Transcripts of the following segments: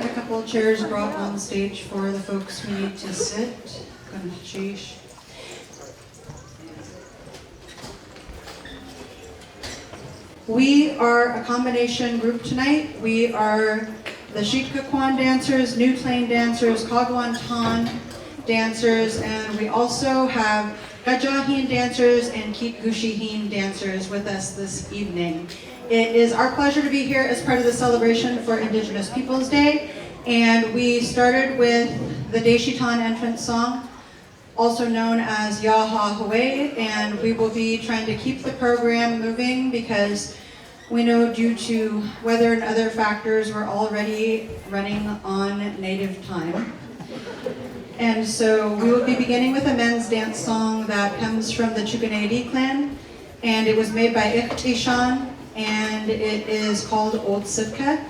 a couple of chairs brought on stage for the folks who need to sit. Kh'asheechtlaa. We are a combination group tonight. We are the Sitka Kwáan dancers, New Tlein dancers, Kaagwaantaan dancers, and we also have Gajahin dancers and Keepgushihin dancers with us this evening. It is our pleasure to be here as part of the celebration for Indigenous Peoples Day, and we started with the Deshitan entrance song, also known as Haa Ḥusteeyí, and we will be trying to keep the program moving because we know due to weather and other factors we're already running on native time. And so we will be beginning with a men's dance song that comes from the Tlingit clan, and it was made by ak'w, and it is called Old Sitka.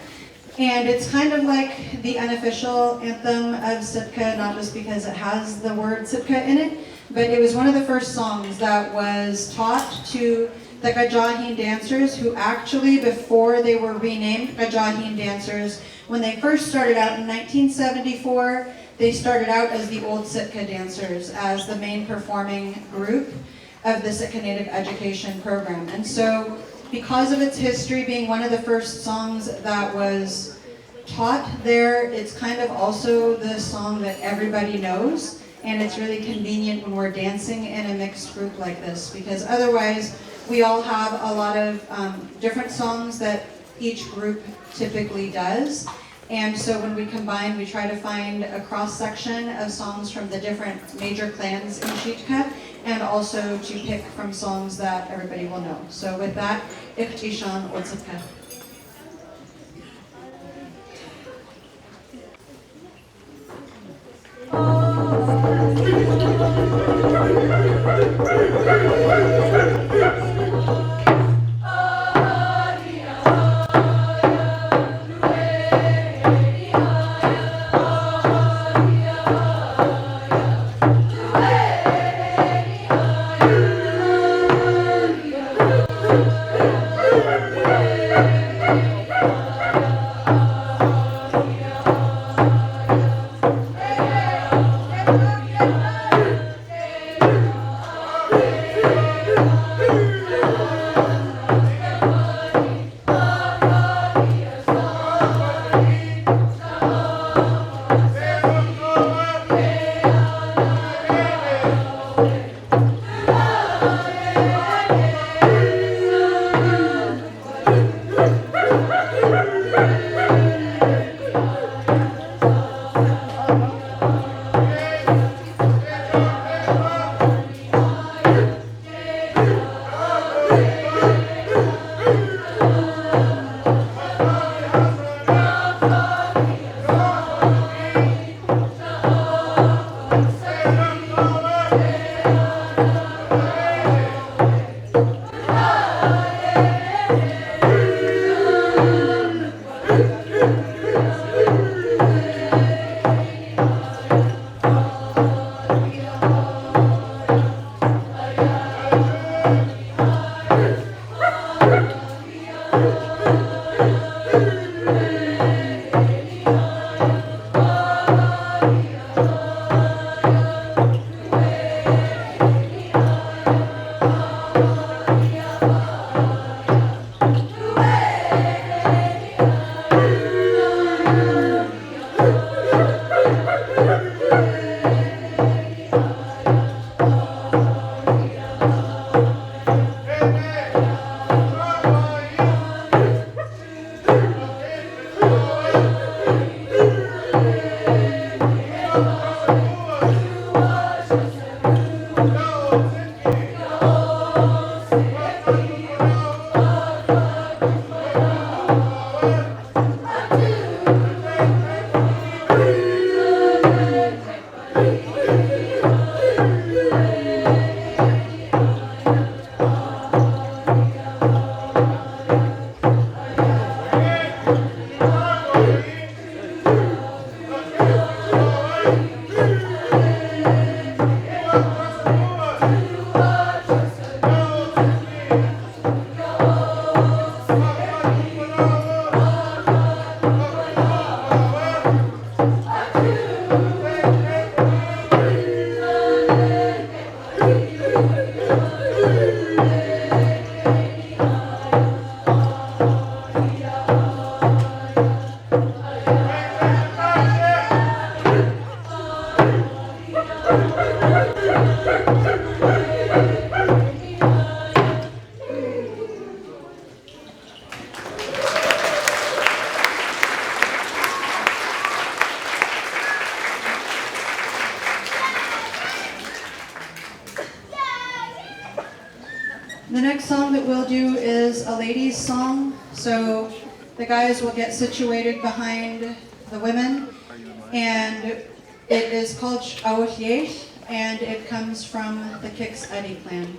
And it's kind of like the unofficial anthem of Sitka, not just because it has the word Sitka in it, but it was one of the first songs that was taught to the Gajahin dancers, who actually, before they were renamed Gajahin dancers, when they first started out in 1974, they started out as the Old Sitka dancers, as the main performing group of the Sitka Native Education Program. And so, because of its history being one of the first songs that was taught there, it's kind of also the song that everybody knows, and it's really convenient when we're dancing in a mixed group like this, because otherwise we all have a lot of different songs that each group typically does. And so when we combine, we try to find a cross-section of songs from the different major clans in Sitka, and also to pick from songs that everybody will know. So with that, ak'w Old Sitka. next song that we'll do is a ladies' song. So the guys will get situated behind the women, and it is called Haa Ḳusteeyí, and it comes from the Kh'asheechtlaa clan.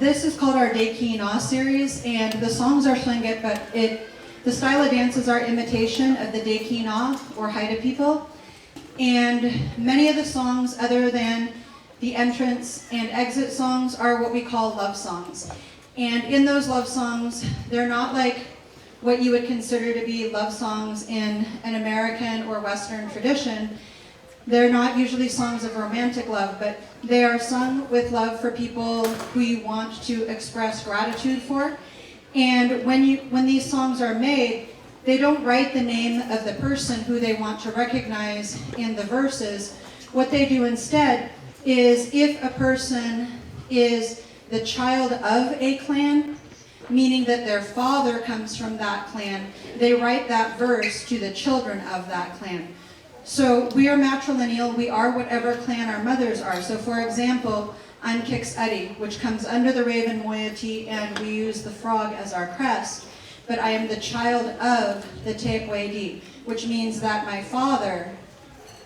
This is called our Yeidikook'áa series, and the songs are Tlingit, but the style of dances are imitation of the Yeidikook'áa, or Haida people. And many of the songs, other than the entrance and exit songs, are what we call love songs. And in those love songs, they're not like what you would consider to be love songs in an American or Western tradition. They're not usually songs of romantic love, but they are sung with love for people who you want to express gratitude for. And when these songs are made, they don't write the name of the person who they want to recognize in the verses. What they do instead is, if a person is the child of a clan, meaning that their father comes from that clan, they write that verse to the children of that clan. So we are matrilineal, we are whatever clan our mothers are. So for example, I'm Tlingit, which comes under the raven moiety, and we use the frog as our crest. But I am the child of the Haa Ḳusteeyí, which means that my father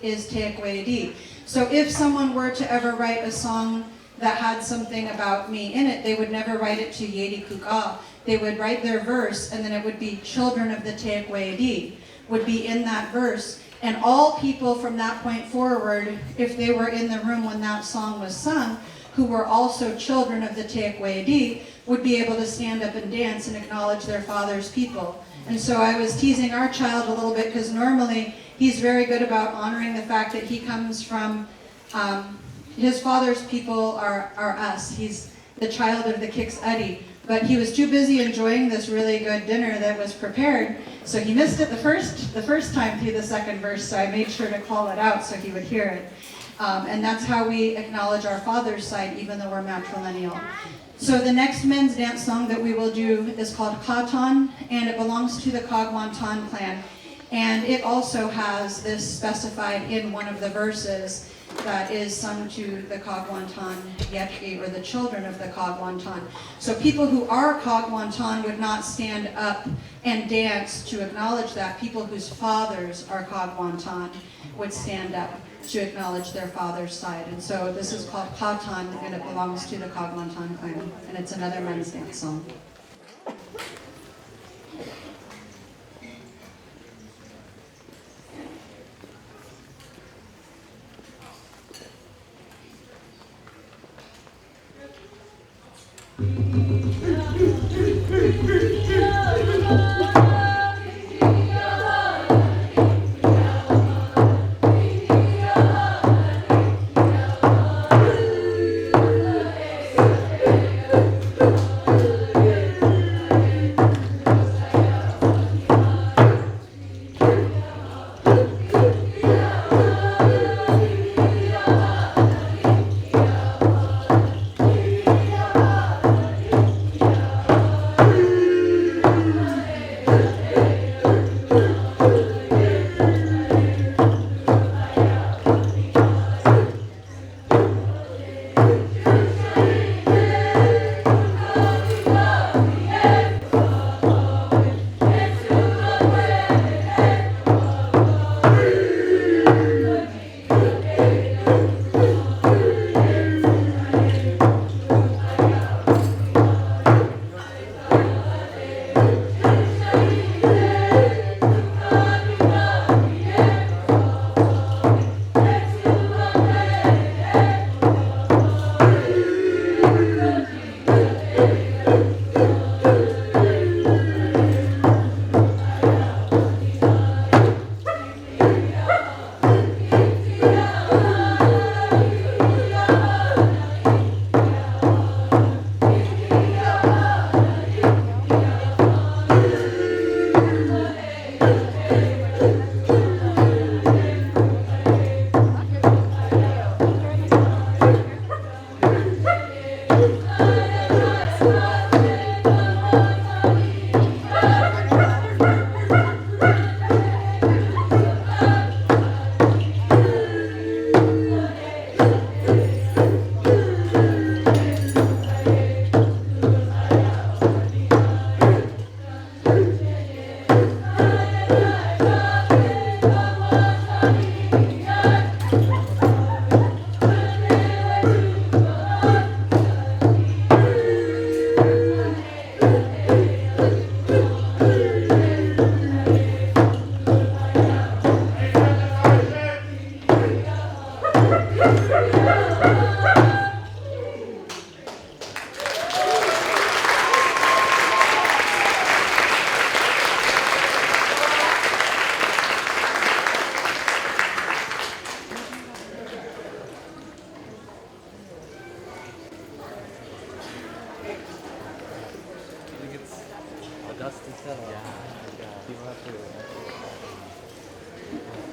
is Haa Ḳusteeyí. So if someone were to ever write a song that had something about me in it, they would never write it to Yeidikook'áa. They would write their verse, and then it would be children of the ak'w would be in that verse. And all people from that point forward, if they were in the room when that song was sung, who were also children of the ak'w, would be able to stand up and dance and acknowledge their father's people. And so I was teasing our child a little bit, because normally he's very good about honoring the fact that he comes from, his father's people are us. He's the child of the Kh'asheechtlaa. But he was too busy enjoying this really good dinner that was prepared, so he missed it the first time through the second verse, so I made sure to call it out so he would hear it. And that's how we acknowledge our father's side, even though we're matrilineal. So the next men's dance song that we will do is called Kwáan, and it belongs to the Kaagwaantaan clan. And it also has this specified in one of the verses that is sung to the Kaagwaantaan Yeidikook'áa, or the children of the Kaagwaantaan. So people who are Kaagwaantaan would not stand up and dance to acknowledge that. People whose fathers are Kaagwaantaan would stand up to acknowledge their father's side. And so this is called Kwáan, and it belongs to the Kaagwaantaan clan. And it's another men's dance song.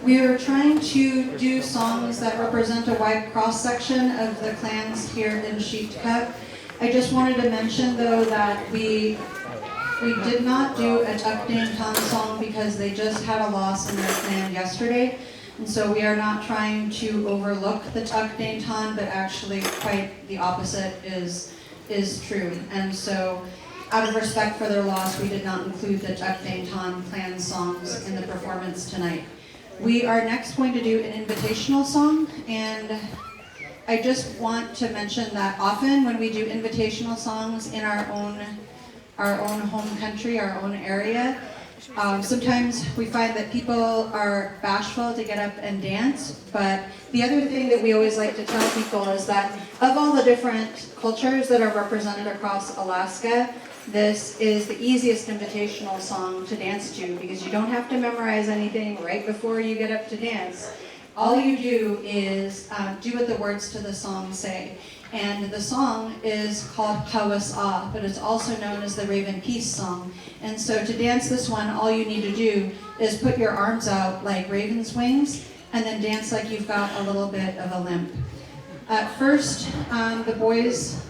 We are trying to do songs that represent a wide cross-section of the clans here in Sitka. I just wanted to mention, though, that we did not do a Tlingit song because they just had a loss in their clan yesterday. And so we are not trying to overlook the Tlingit, but actually quite the opposite is true. And so out of respect for their loss, we did not include the Tlingit clan songs in the performance tonight. We are next going to do an invitational song, and I just want to mention that often when we do invitational songs in our own home country, our own area, sometimes we find that people are bashful to get up and dance, but the other thing that we always like to tell people is that of all the different cultures that are represented across Alaska, this is the easiest invitational song to dance to because you don't have to memorize anything right before you get up to dance. All you do is do what the words to the song say. And the song is called Haa Ḳusteeyí, but it's also known as the Raven Peace Song. And so to dance this one, all you need to do is put your arms out like raven's wings and then dance like you've got a little bit of a limp. At first, the boys,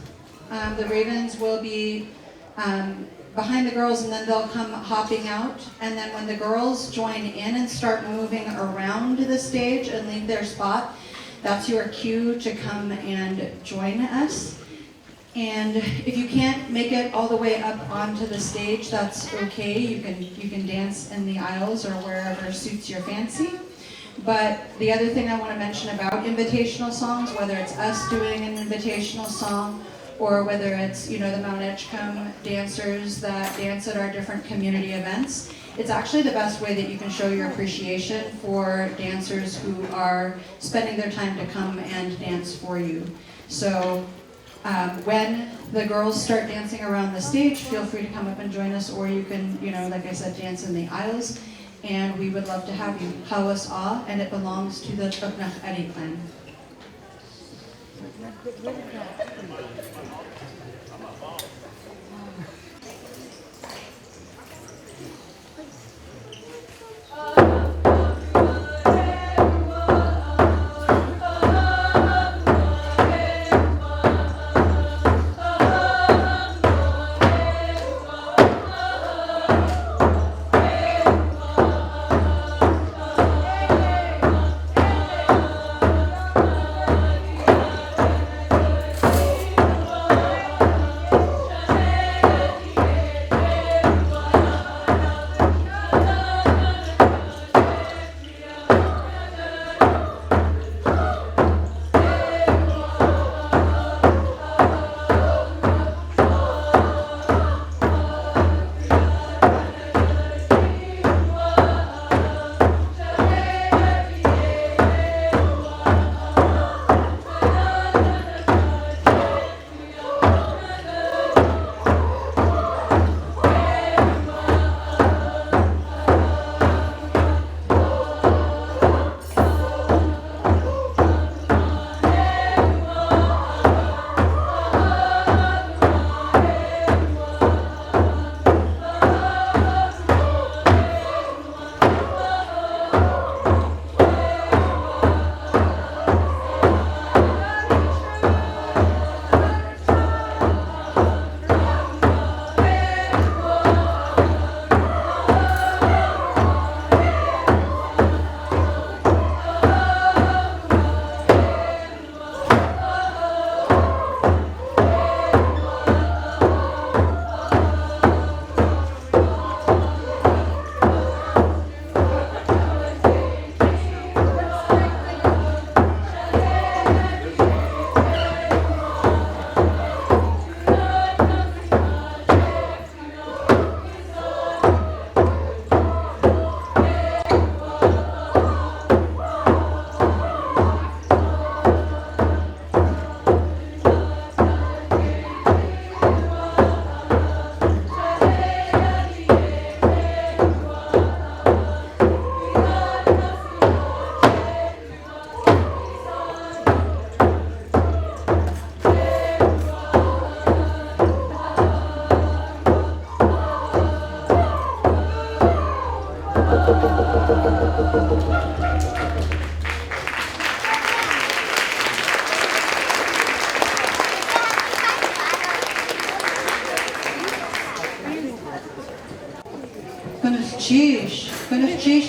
the ravens, will be behind the girls, and then they'll come hopping out. And then when the girls join in and start moving around the stage and leave their spot, that's your cue to come and join us. And if you can't make it all the way up onto the stage, that's okay. You can dance in the aisles or wherever suits your fancy. But the other thing I want to mention about invitational songs, whether it's us doing an invitational song or whether it's, the Mount Edgecombe dancers that dance at our different community events, it's actually the best way that you can show your appreciation for dancers who are spending their time to come and dance for you. So when the girls start dancing around the stage, feel free to come up and join us, or you can, like I said, dance in the aisles, and we would love to have you. Haa Ḳusteeyí, and it belongs to the Tlingit clan. Kh'asheechtlaa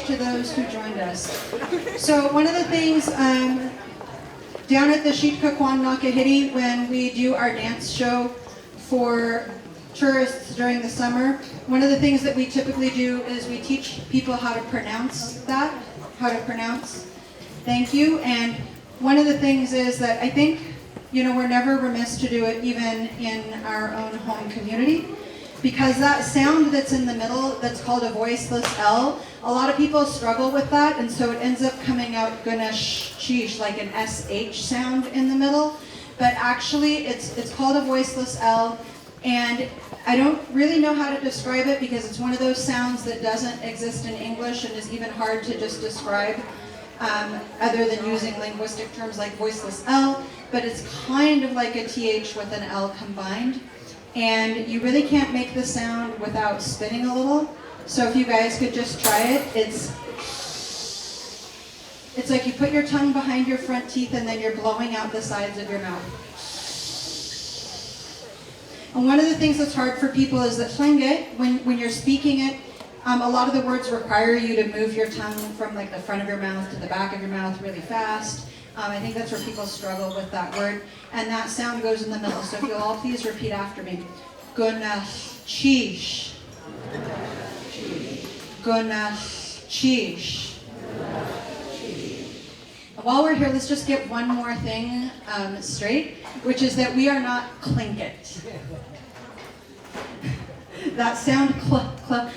to those who joined us. So one of the things down at the Sitka Kwáan when we do our dance show for tourists during the summer, one of the things that we typically do is we teach people how to pronounce that. how to pronounce. Thank you. And one of the things is that I think, we're never remiss to do it even in our own home community, because that sound that's in the middle, that's called a voiceless L, a lot of people struggle with that, and so it ends up coming out sheesh, like an SH sound in the middle. But actually, it's called a voiceless L, and I don't really know how to describe it because it's one of those sounds that doesn't exist in English and is even hard to just describe other than using linguistic terms like voiceless L, but it's kind of like a TH with an L combined. And you really can't make the sound without spitting a little. So if you guys could just try it, it's like you put your tongue behind your front teeth and then you're blowing out the sides of your mouth. And one of the things that's hard for people is that Tlingit, when you're speaking it, a lot of the words require you to move your tongue from like the front of your mouth to the back of your mouth really fast. I think that's where people struggle with that word. And that sound goes in the middle. So if you'll all please repeat after me. Gunashish. Gunashish. While we're here, let's just get one more thing straight, which is that we are not Tlingit. That sound,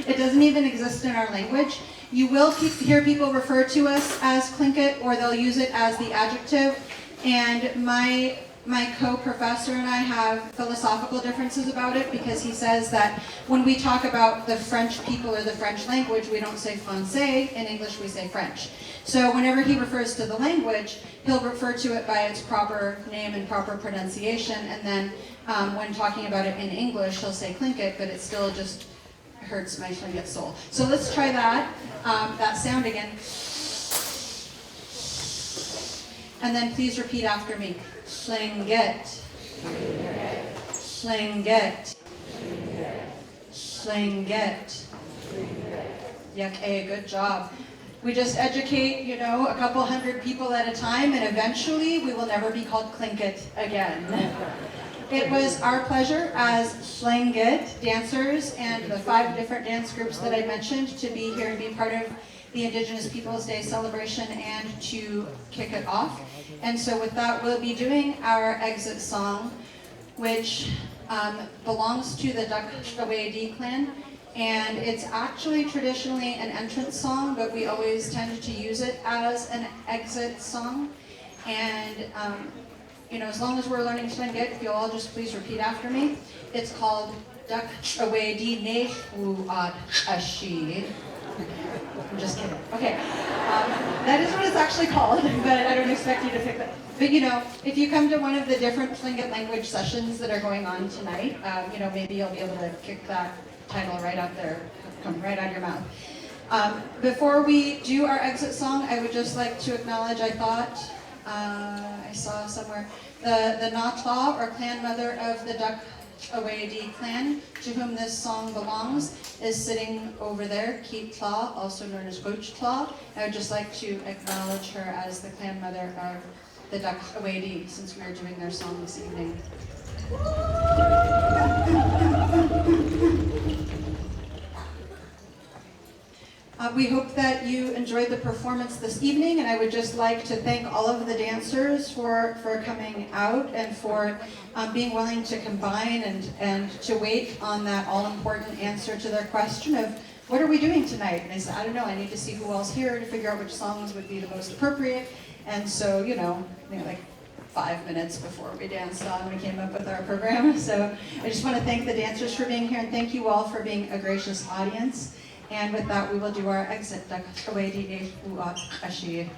it doesn't even exist in our language. You will hear people refer to us as Tlingit, or they'll use it as the adjective. And my co-professor and I have philosophical differences about it, because he says that when we talk about the French people or the French language, we don't say français. In English, we say French. So whenever he refers to the language, he'll refer to it by its proper name and proper pronunciation. And then when talking about it in English, he'll say Tlingit, but it still just hurts my Tlingit soul. So let's try that sound again. And then please repeat after me. Tlingit. Tlingit. Tlingit. Okay, good job. We just educate, a couple hundred people at a time, and eventually we will never be called Tlingit again. It was our pleasure as Tlingit dancers and the 5 different dance groups that I mentioned to be here and be part of the Indigenous Peoples Day celebration and to kick it off. And so with that, we'll be doing our exit song, which belongs to the Ak'w clan. And it's actually traditionally an entrance song, but we always tend to use it as an exit song. And as long as we're learning Tlingit, if you'll all just please repeat after me. It's called Ak'w I'm just kidding. Okay. That is what it's actually called, but I don't expect you to pick that. But if you come to one of the different Tlingit language sessions that are going on tonight, maybe you'll be able to kick that title right out there, come right out of your mouth. Before we do our exit song, I would just like to acknowledge, I thought, I saw somewhere, the Naal, or clan mother of the Ak'w clan, to whom this song belongs, is sitting over there, Kh'asheechtlaa, also known as Xaanatlseix. I would just like to acknowledge her as the clan mother of the Ak'w, since we are doing their song this evening. We hope that you enjoyed the performance this evening, and I would just like to thank all of the dancers for coming out and for being willing to combine and to wait on that all-important answer to their question of, what are we doing tonight? And I said, I don't know, I need to see who else here to figure out which songs would be the most appropriate. And so, like 5 minutes before we danced on, we came up with our program. So I just want to thank the dancers for being here, and thank you all for being a gracious audience. And with that, we will do our exit. Kh'asheechtlaa.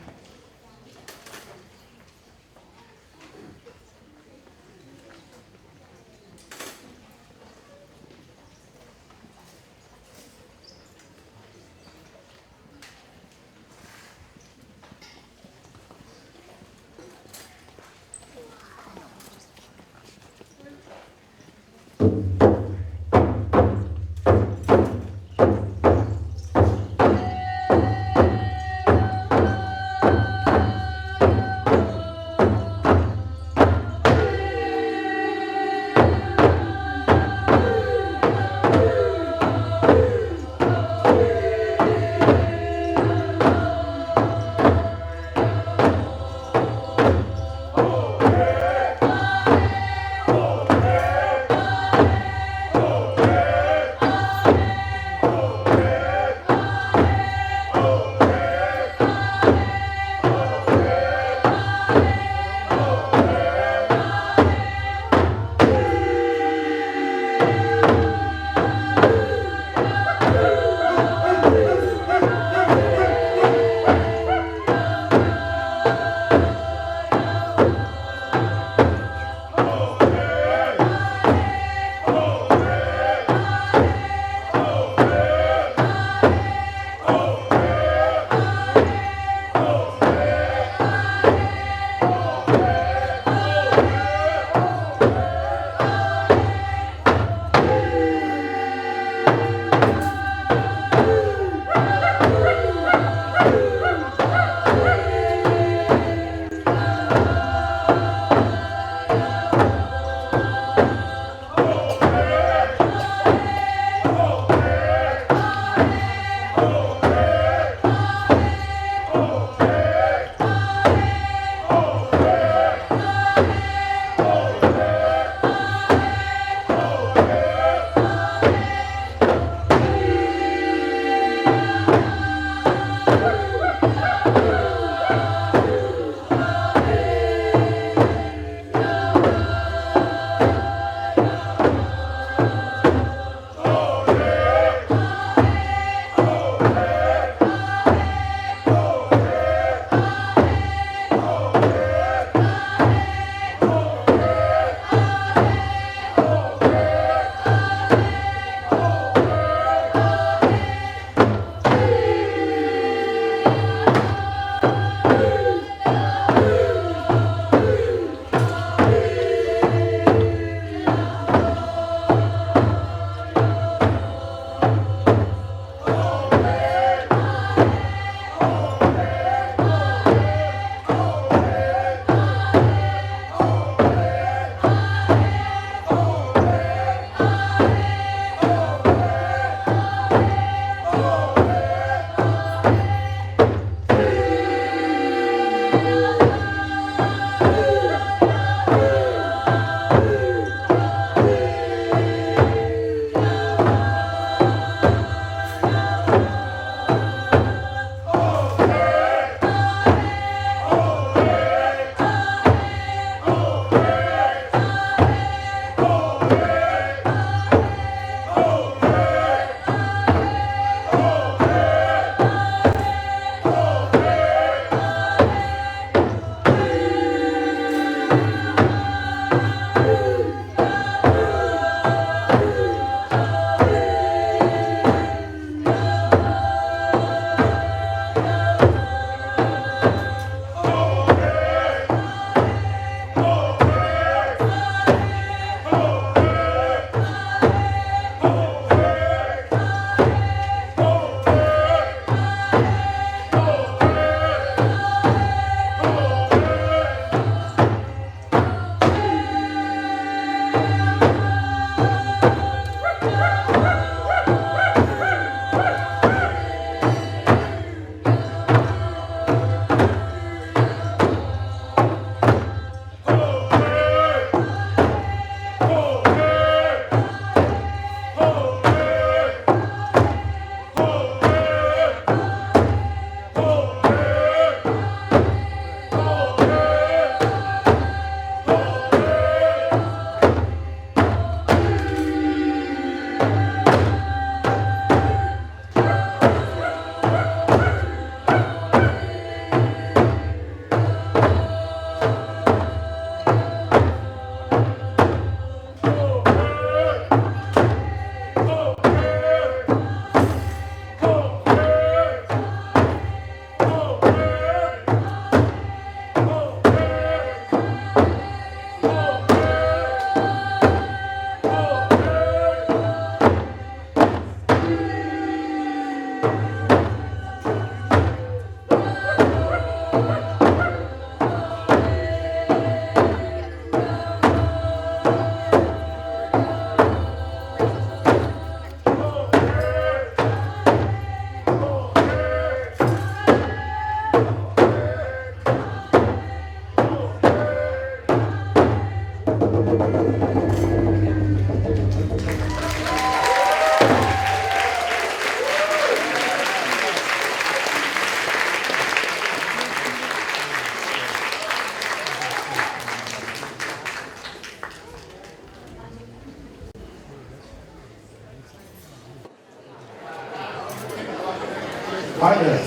Hi there.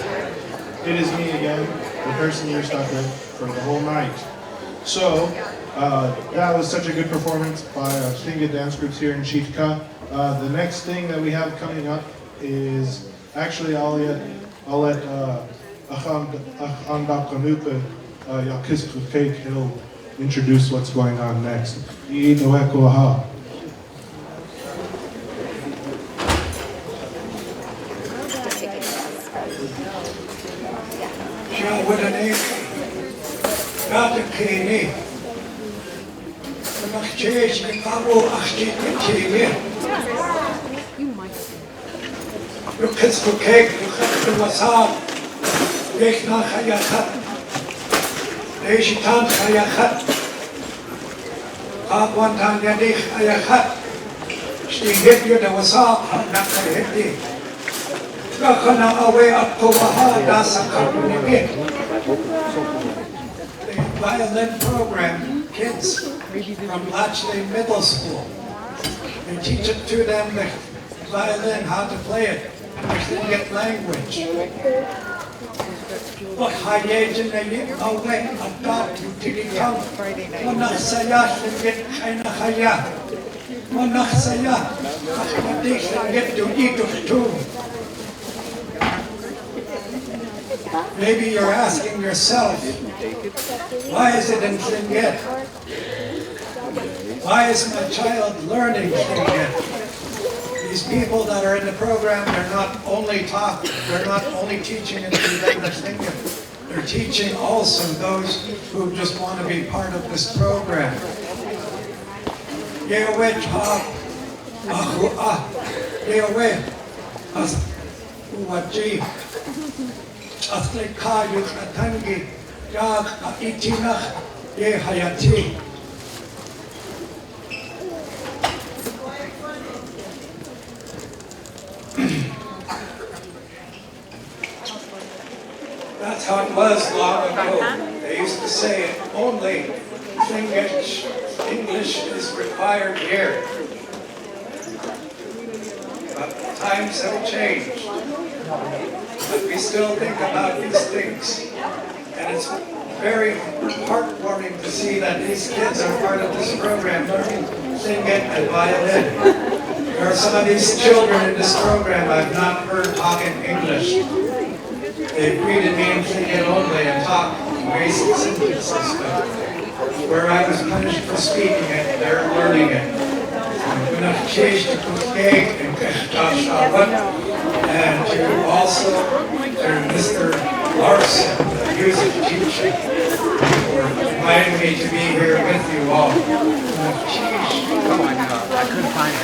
It is me again, the person you're stuck with for the whole night. So, that was such a good performance by our Tlingit dance groups here in Sitka. The next thing that we have coming up is, actually I'll let Haa Ḳusteeyí, he'll introduce what's going on next. Yeidikook'áa. Kaagwaantaan ayakhat. Stingit yun ang wasap nakahiti. Kakana awe ak'w nasa Kaagwaantaan. The violin program, kids from Tlein Middle School. They teach it to them, the violin, how to play it, and the Tlingit language. But Hayajin awe adat utilikam. Manach saya Tlingit kaina haya. Manach saya kakmati Tlingit Yeidikook'áa. Maybe you're asking yourself, why is it in Tlingit? Why isn't a child learning Tlingit? These people that are in the program, they're not only teaching in Tlingit, they're teaching also those who just want to be part of this program. Haa Ḳusteeyí, as uwaji. That's how it was long ago. They used to say only English is required here. But times have changed. But we still think about these things. And it's very heartwarming to see that these kids are part of this program, learning Tlingit and violin. There are some of these children in this program I've not heard talking English. They greeted me in Tlingit only and talked basic sentences, but where I was punished for speaking it, they're learning it. And to also to Mr. Larson, the music teacher, for inviting me to be here with you all. Oh my God, I couldn't find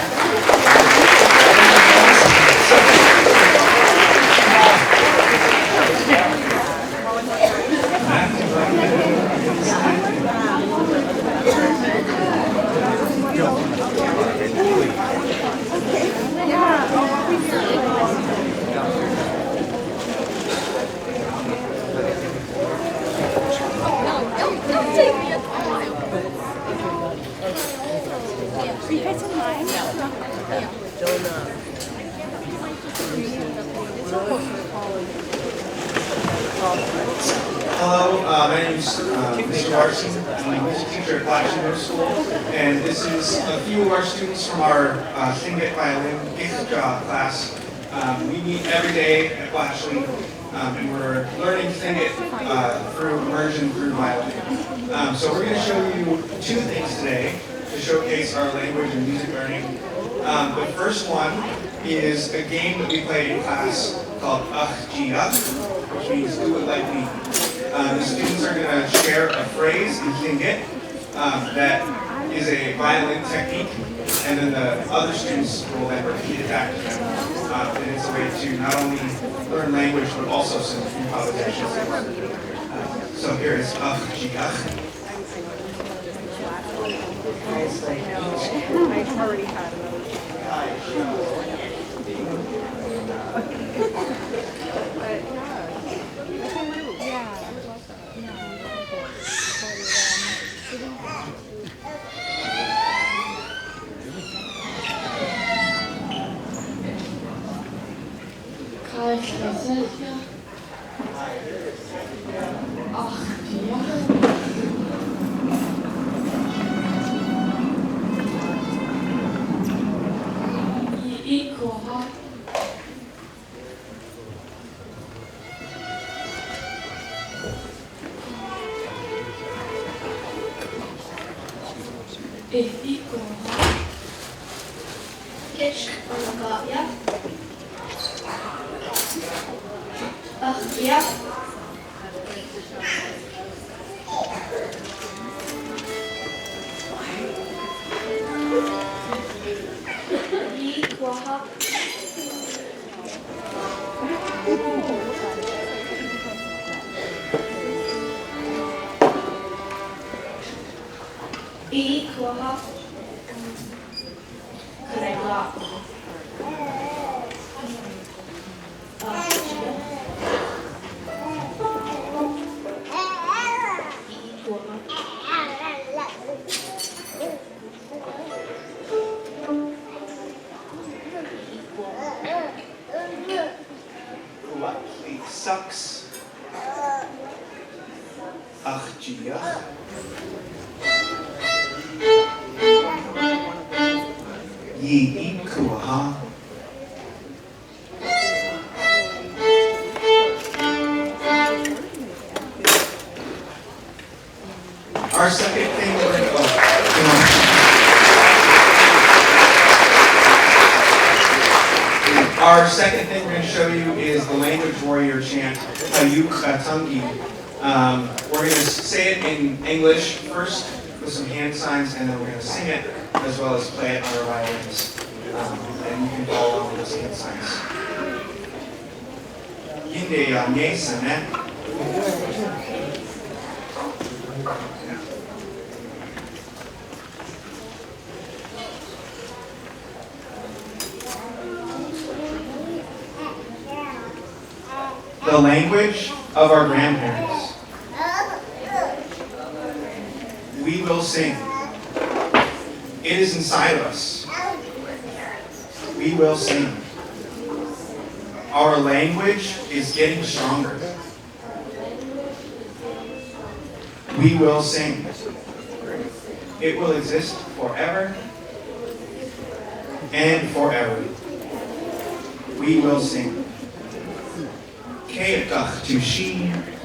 Hello, my name is Mr. Larson. I'm a music teacher at Brady-Howard, and this is a few of our students from our Tlingit Violin class. We meet every day at Kh'asheechtlaa, and we're learning Tlingit through immersion through violin. So we're going to show you two things today to showcase our language and music learning. The first one is a game that we play in class called ak'w, which means do it like me. The students are going to share a phrase in Tlingit that is a violin technique, and then the other students will then repeat it back to them. And it's a way to not only learn language, but also some improvisation. So here is ak'w. I've already had another. X'aanatlseix. Yeidikook'áa. Our second thing we're going to Our second thing we're going to show you is the language warrior chant, Haa Ḳusteeyí. We're going to say it in English first with some hand signs, and then we're going to sing it as well as play it on our violins. And you can follow along with those hand signs. Yinde ya nye the language of our grandparents. We will sing. It is inside of us. We will sing. Our language is getting stronger. We will sing. It will exist forever and forever. We will sing. K'asheechtlaa.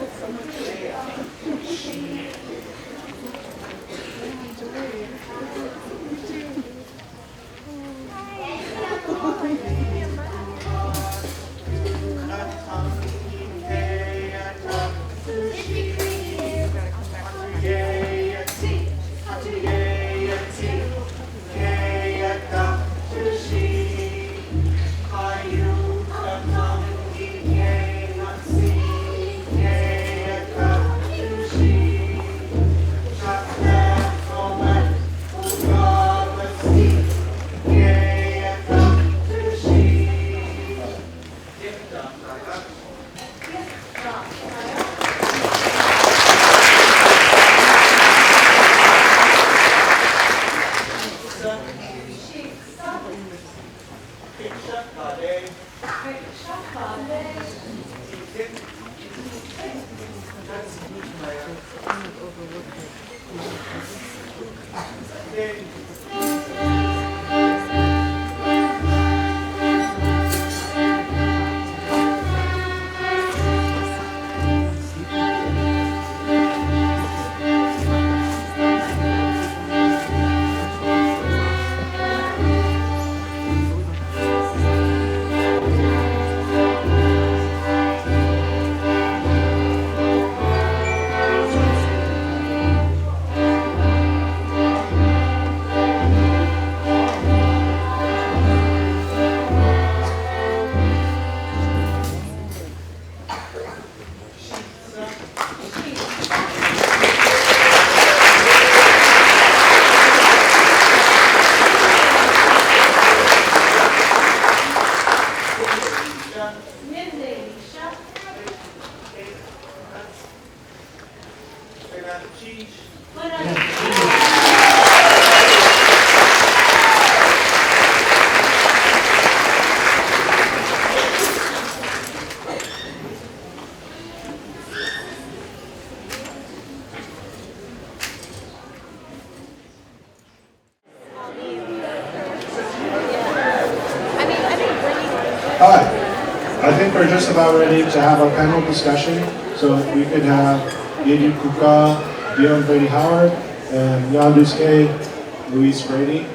think we're just about ready to have our panel discussion. So we could have Yeidikook'áa, Dionne Brady-Howard, and Haa Ḳusteeyí, Louise Brady,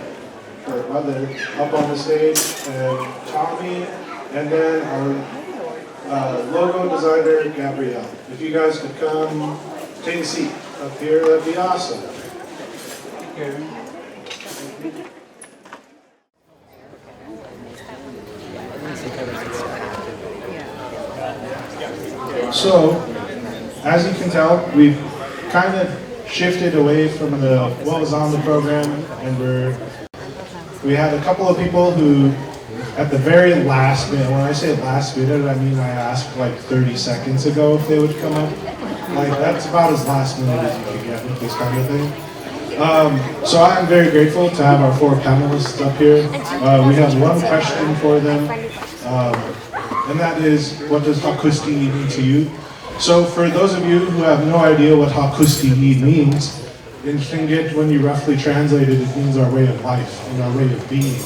her mother, up on the stage, and Tommy, and then our logo designer, Gabrielle. If you guys could come take a seat up here, that'd be awesome. So, as you can tell, we've kind of shifted away from what was on the program, and we had a couple of people who, at the very last minute, when I say last minute, I mean I asked like 30 seconds ago if they would come up. Like, that's about as last minute as you can get with this kind of thing. So I'm very grateful to have our 4 panelists up here. We have one question for them, and that is, what does Haa Ḳusteeyí mean to you? So for those of you who have no idea what Haa Ḳusteeyí means, in Tlingit, when you roughly translate it, it means our way of life and our way of being.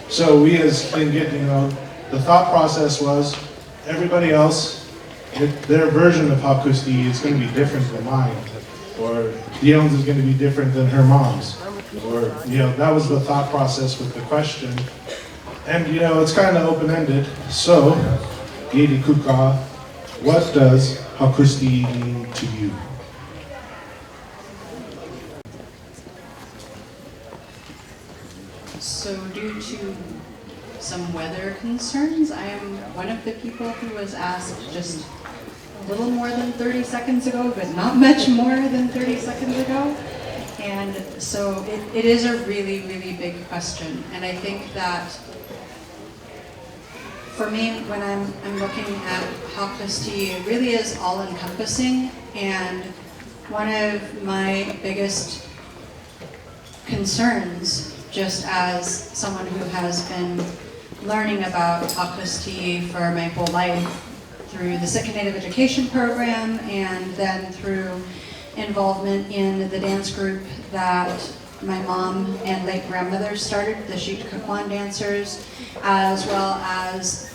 So we as Tlingit, the thought process was, everybody else, their version of Haa Ḳusteeyí is going to be different than mine, or Dionne's is going to be different than her mom's, or that was the thought process with the question. And it's kind of open-ended. So, Yeidikook'áa, what does Haa Ḳusteeyí mean to you? So due to some weather concerns, I am one of the people who was asked just a little more than 30 seconds ago, but not much more than 30 seconds ago. And so it is a really, really big question. And I think that for me, when I'm looking at Haa Ḳusteeyí, it really is all-encompassing. And one of my biggest concerns, just as someone who has been learning about Haa Ḳusteeyí for my whole life through the Sitka Native Education Program and then through involvement in the dance group that my mom and late grandmother started, the Kwáan dancers, as well as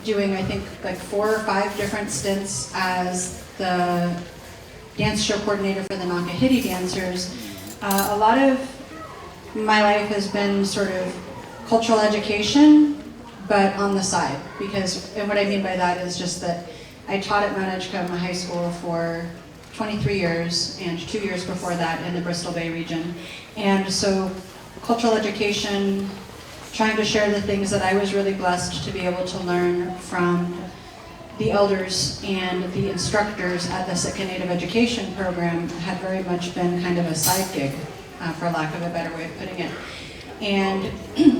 doing, I think, like 4 or 5 different stints as the dance show coordinator for the Nakahiti dancers. A lot of my life has been sort of cultural education, but on the side, and what I mean by that is just that I taught at Mount Edgecombe High School for 23 years, and 2 years before that in the Bristol Bay region. And so cultural education, trying to share the things that I was really blessed to be able to learn from the elders and the instructors at the Sitka Native Education Program had very much been kind of a side gig, for lack of a better way of putting it. And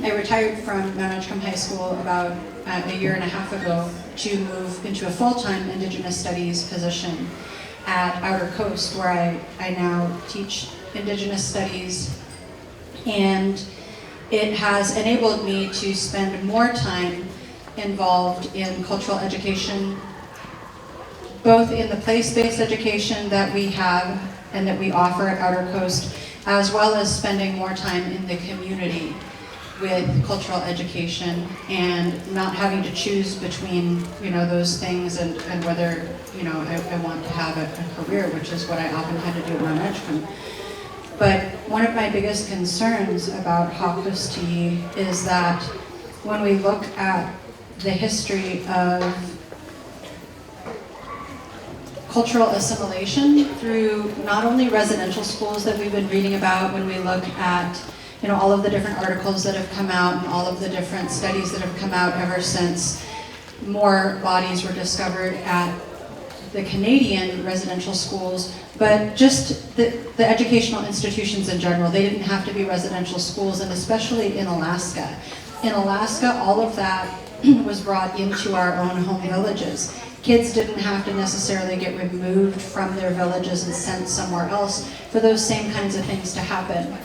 I retired from Mount Edgecombe High School about a year and a half ago to move into a full-time Indigenous Studies position at Outer Coast, where I now teach Indigenous Studies. And it has enabled me to spend more time involved in cultural education, both in the place-based education that we have and that we offer at Outer Coast, as well as spending more time in the community with cultural education and not having to choose between those things and whether I want to have a career, which is what I often had to do at Mount Edgecombe. But one of my biggest concerns about Haa Ḳusteeyí is that when we look at the history of cultural assimilation through not only residential schools that we've been reading about, when we look at all of the different articles that have come out and all of the different studies that have come out ever since more bodies were discovered at the Canadian residential schools, but just the educational institutions in general. They didn't have to be residential schools, and especially in Alaska. In Alaska, all of that was brought into our own home villages. Kids didn't have to necessarily get removed from their villages and sent somewhere else for those same kinds of things to happen.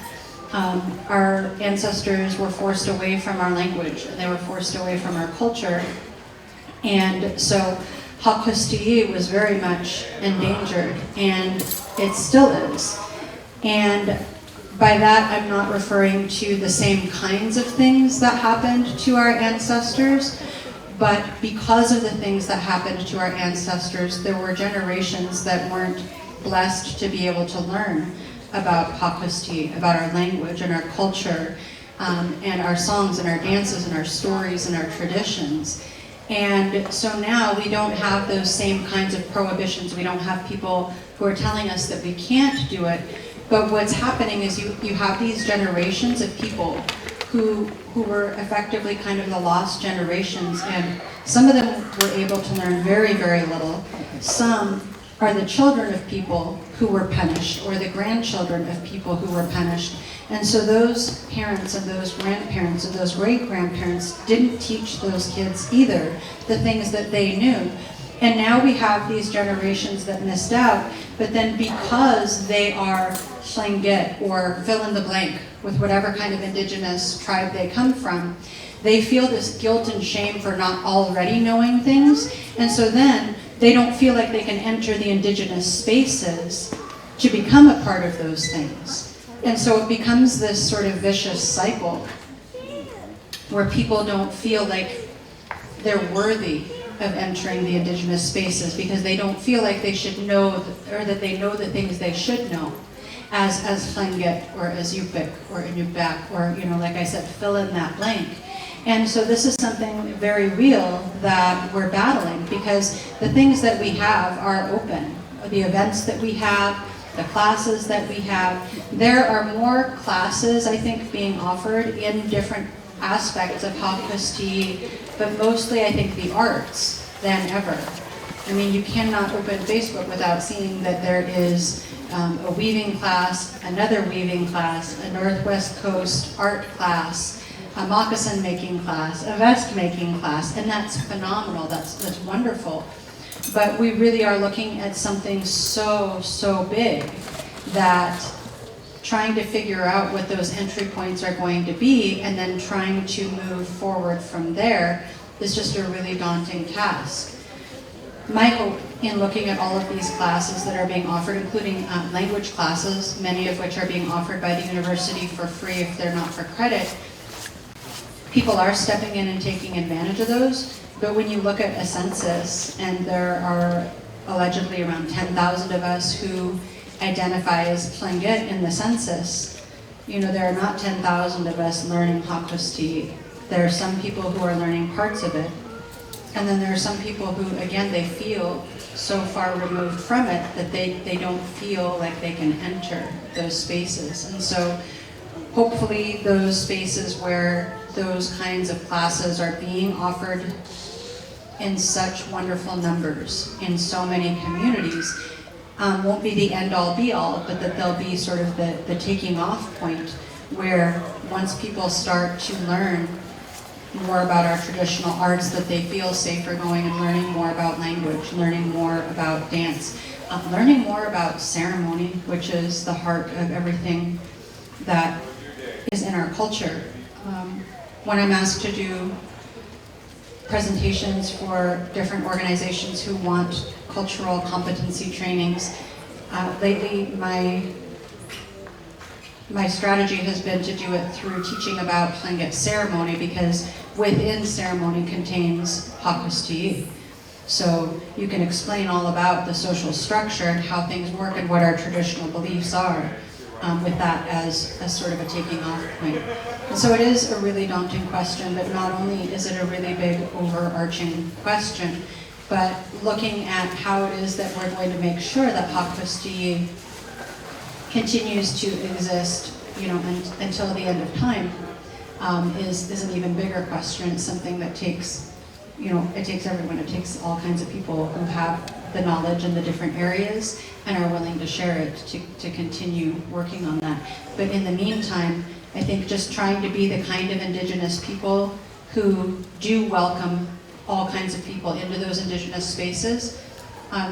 Our ancestors were forced away from our language, and they were forced away from our culture. And so Haa Ḳusteeyí was very much endangered, and it still is. And by that, I'm not referring to the same kinds of things that happened to our ancestors, But because of the things that happened to our ancestors, there were generations that weren't blessed to be able to learn about Haa Ḳusteeyí, about our language and our culture, and our songs and our dances and our stories and our traditions. And so now we don't have those same kinds of prohibitions. We don't have people who are telling us that we can't do it. But what's happening is you have these generations of people who were effectively kind of the lost generations, and some of them were able to learn very, very little. Some are the children of people who were punished, or the grandchildren of people who were punished. And so those parents and those grandparents and those great-grandparents didn't teach those kids either the things that they knew. And now we have these generations that missed out, but then because they are Tlingit, or fill in the blank with whatever kind of indigenous tribe they come from, they feel this guilt and shame for not already knowing things. And so then they don't feel like they can enter the indigenous spaces to become a part of those things. And so it becomes this sort of vicious cycle where people don't feel like they're worthy of entering the indigenous spaces because they don't feel like they should know, or that they know the things they should know as Tlingit, or as Yupik, or Inubak, or, you know, like I said, fill in that blank. And so this is something very real that we're battling, because the things that we have are open. The events that we have, the classes that we have, there are more classes, I think, being offered in different aspects of Haa Ḳusteeyí, but mostly I think the arts than ever. I mean, you cannot open Facebook without seeing that there is a weaving class, another weaving class, a Northwest Coast art class, a moccasin making class, a vest making class, and that's phenomenal, that's wonderful. But we really are looking at something so big that trying to figure out what those entry points are going to be and then trying to move forward from there is just a really daunting task. My hope in looking at all of these classes that are being offered, including language classes, many of which are being offered by the university for free if they're not for credit, people are stepping in and taking advantage of those. But when you look at a census, and there are allegedly around 10,000 of us who identify as Tlingit in the census, you know, there are not 10,000 of us learning Haa Ḳusteeyí. There are some people who are learning parts of it. And then there are some people who, again, they feel so far removed from it that they don't feel like they can enter those spaces. And so hopefully those spaces where those kinds of classes are being offered in such wonderful numbers in so many communities won't be the end-all be-all, but that they'll be sort of the taking off point where once people start to learn more about our traditional arts, that they feel safer going and learning more about language, learning more about dance, learning more about ceremony, which is the heart of everything that is in our culture. When I'm asked to do presentations for different organizations who want cultural competency trainings, lately my strategy has been to do it through teaching about Tlingit ceremony, because within ceremony contains Haa Ḳusteeyí. So you can explain all about the social structure and how things work and what our traditional beliefs are, with that as sort of a taking off point. And so it is a really daunting question, but not only is it a really big overarching question, but looking at how it is that we're going to make sure that Haa Ḳusteeyí continues to exist, you know, until the end of time, is an even bigger question. It's something that takes, you know, it takes everyone. It takes all kinds of people who have the knowledge in the different areas and are willing to share it to continue working on that. But in the meantime, I think just trying to be the kind of Indigenous people who do welcome all kinds of people into those Indigenous spaces,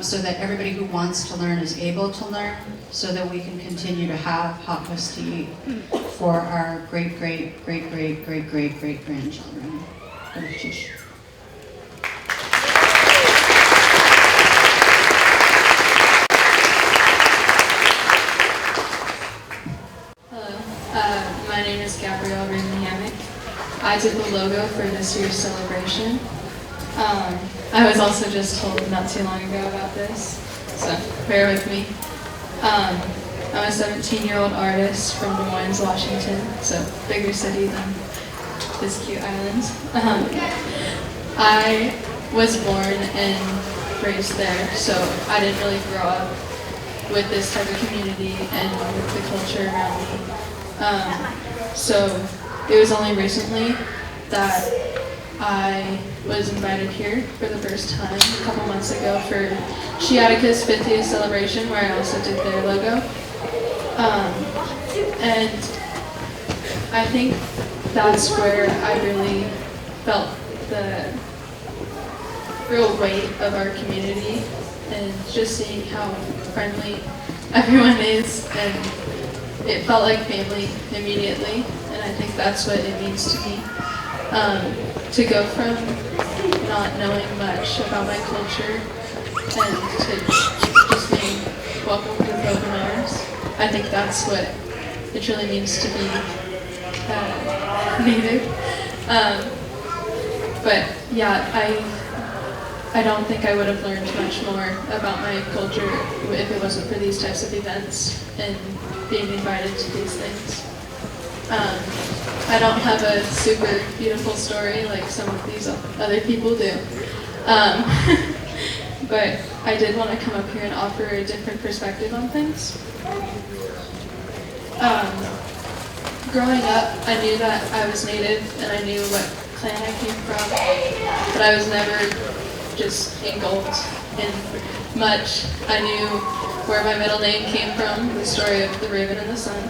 so that everybody who wants to learn is able to learn, so that we can continue to have Haa Ḳusteeyí for our great-great-great-great-great-great-grandchildren. Hello, my name is Gabrielle Hammock. I did the logo for this year's celebration. I was also just told not too long ago about this, so bear with me. I'm a 17-year-old artist from Des Moines, Washington, so bigger city than this cute island. I was born and raised there, so I didn't really grow up with this type of community and with the culture around me. So it was only recently that I was invited here for the first time a couple months ago for Yeidikook'áa's 50th celebration, where I also did their logo. And I think that's where I really felt the real weight of our community, and just seeing how friendly everyone is, and it felt like family immediately, and I think that's what it means to me. To go from not knowing much about my culture and to just being welcomed with open arms, I think that's what it really means to be Native. But yeah, I don't think I would have learned much more about my culture if it wasn't for these types of events and being invited to these things. I don't have a super beautiful story like some of these other people do. But I did want to come up here and offer a different perspective on things. Growing up, I knew that I was Native and I knew what clan I came from, but I was never just engulfed in much. I knew where my middle name came from, the story of the raven and the sun.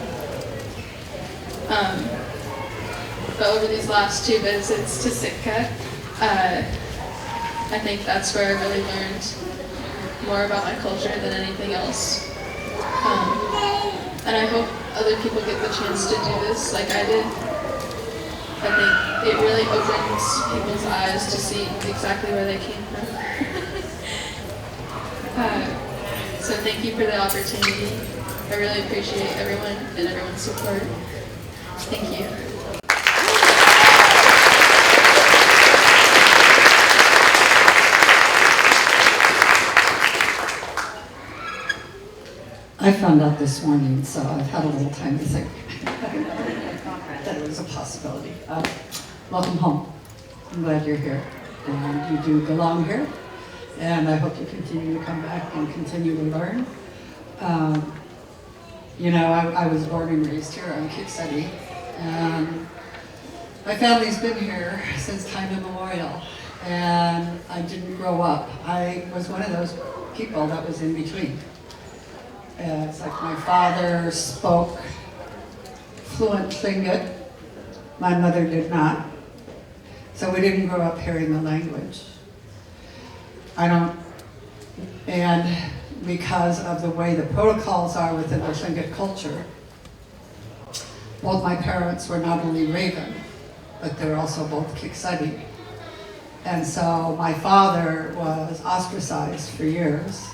But over these last 2 visits to Sitka, I think that's where I really learned more about my culture than anything else. And I hope other people get the chance to do this like I did. I think it really opens people's eyes to see exactly where they came from. So thank you for the opportunity. I really appreciate everyone and everyone's support. Thank you. I found out this morning, so I've had a little time to think that it was a possibility. Welcome home. I'm glad you're here. And you do belong here. And I hope you continue to come back and continue to learn. You know, I was born and raised here on Kh'asheechtlaa, and my family's been here since time immemorial. And I didn't grow up. I was one of those people that was in between. It's like my father spoke fluent Tlingit. My mother did not. So we didn't grow up hearing the language. And because of the way the protocols are within the Tlingit culture, both my parents were not only Raven, but they were also both Kh'asheechtlaa. And so my father was ostracized for years,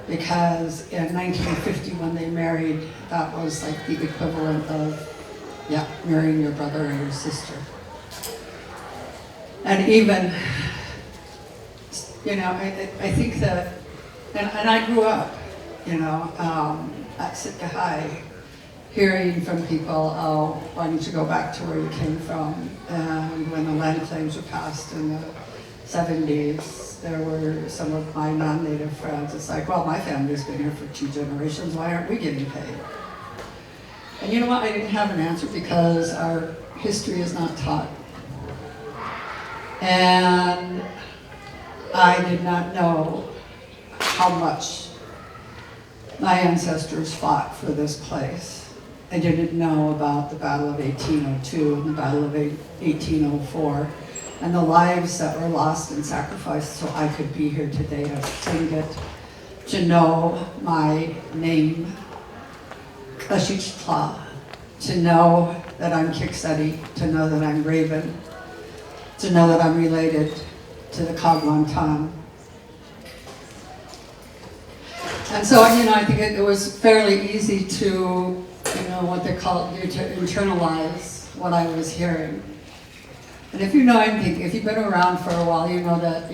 because in 1950 when they married, that was like the equivalent of, yeah, marrying your brother or your sister. And even, you know, I think that, and I grew up, you know, at Sitka High, hearing from people, oh, why don't you go back to where you came from? And when the land claims were passed in the 70s, there were some of my non-Native friends. It's like, well, my family's been here for 2 generations. Why aren't we getting paid? And you know what? I didn't have an answer because our history is not taught. And I did not know how much my ancestors fought for this place. I didn't know about the Battle of 1802 and the Battle of 1804. And the lives that were lost and sacrificed so I could be here today to sing it, to know my name, Kh'asheechtlaa, to know that I'm Kh'asheechtlaa, to know that I'm Raven, to know that I'm related to the Kaagwaantaan. And so, you know, I think it was fairly easy to, you know, what they call it, to internalize what I was hearing. And if you know anything, if you've been around for a while, you know that,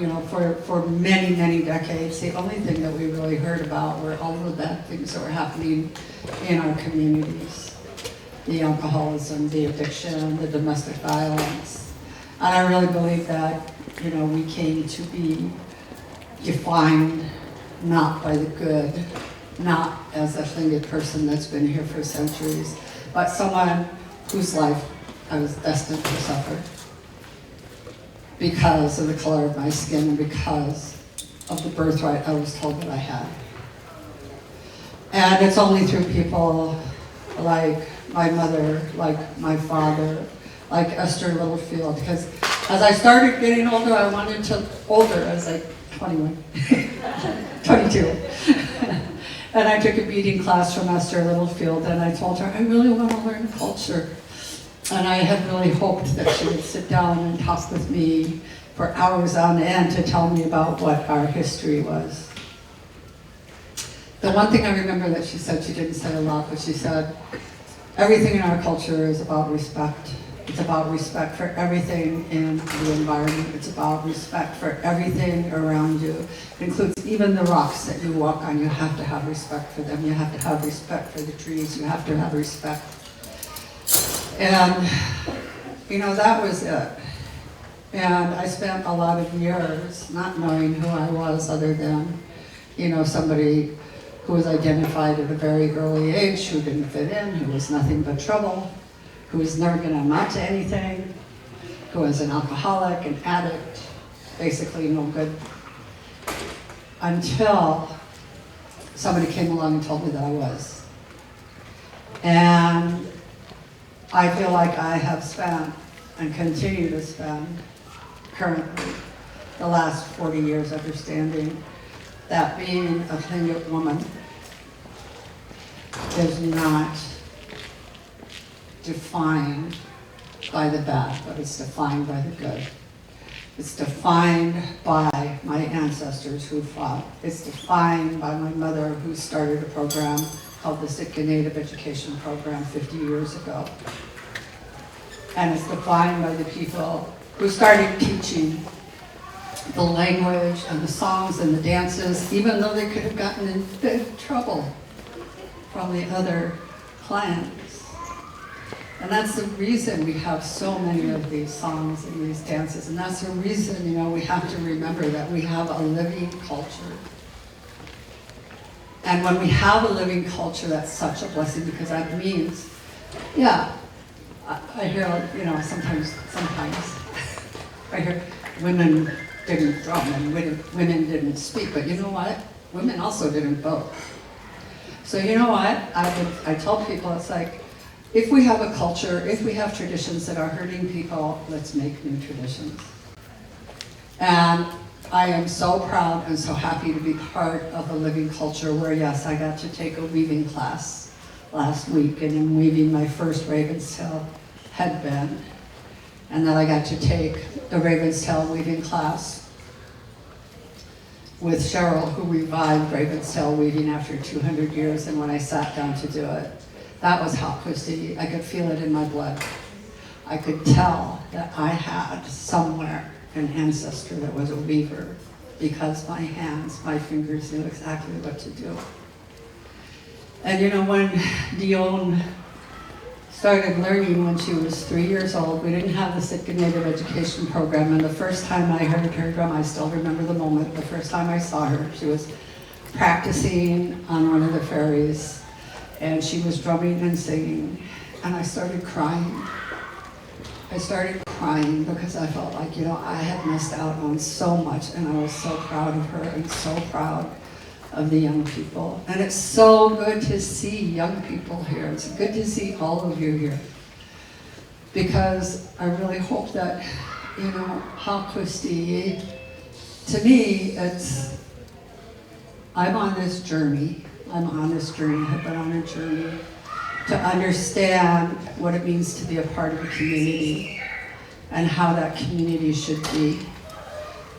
for many, many decades, the only thing that we really heard about were all the bad things that were happening in our communities. The alcoholism, the addiction, the domestic violence. And I really believe that, we came to be defined not by the good, not as a Tlingit person that's been here for centuries, but someone whose life I was destined to suffer because of the color of my skin and because of the birthright I was told that I had. And it's only through people like my mother, like my father, like Esther Littlefield, because as I started getting older, I wanted to, older, I was like 21, 22. And I took a beading class from Esther Littlefield, and I told her, I really want to learn culture. And I had really hoped that she would sit down and talk with me for hours on end to tell me about what our history was. The one thing I remember that she said, she didn't say a lot, but she said, everything in our culture is about respect. It's about respect for everything in the environment. It's about respect for everything around you. It includes even the rocks that you walk on. You have to have respect for them. You have to have respect for the trees. You have to have respect. And, that was it. And I spent a lot of years not knowing who I was other than, somebody who was identified at a very early age, who didn't fit in, who was nothing but trouble, who was never going to amount to anything, who was an alcoholic, an addict, basically no good. Until somebody came along and told me that I was. And I feel like I have spent and continue to spend currently the last 40 years understanding that being a Tlingit woman is not defined by the bad, but it's defined by the good. It's defined by my ancestors who fought. It's defined by my mother who started a program called the Sitka Native Education Program 50 years ago. And it's defined by the people who started teaching the language and the songs and the dances, even though they could have gotten in big trouble from the other clans. And that's the reason we have so many of these songs and these dances. And that's the reason, we have to remember that we have a living culture. And when we have a living culture, that's such a blessing because that means, I hear, sometimes, I hear women didn't drum and women didn't speak, but you know what? Women also didn't vote. So you know what? I tell people, it's like, if we have a culture, if we have traditions that are hurting people, let's make new traditions. And I am so proud and so happy to be part of a living culture where, yes, I got to take a weaving class last week, and I'm weaving my first Raven's Tail headband. And then I got to take the Raven's Tail weaving class with Cheryl, who revived Raven's Tail weaving after 200 years, and when I sat down to do it, that was Haa Ḳusteeyí. I could feel it in my blood. I could tell that I had somewhere an ancestor that was a weaver because my hands, my fingers knew exactly what to do. And when Dionne started learning when she was 3 years old, we didn't have the Sitka Native Education Program, and the first time I heard her drum, I still remember the moment, the first time I saw her, she was practicing on one of the ferries, and she was drumming and singing, and I started crying. I started crying because I felt like, I had missed out on so much, and I was so proud of her and so proud of the young people. And it's so good to see young people here. It's good to see all of you here. Because I really hope that, Haa Ḳusteeyí, to me, I'm on this journey. I've been on a journey to understand what it means to be a part of a community and how that community should be,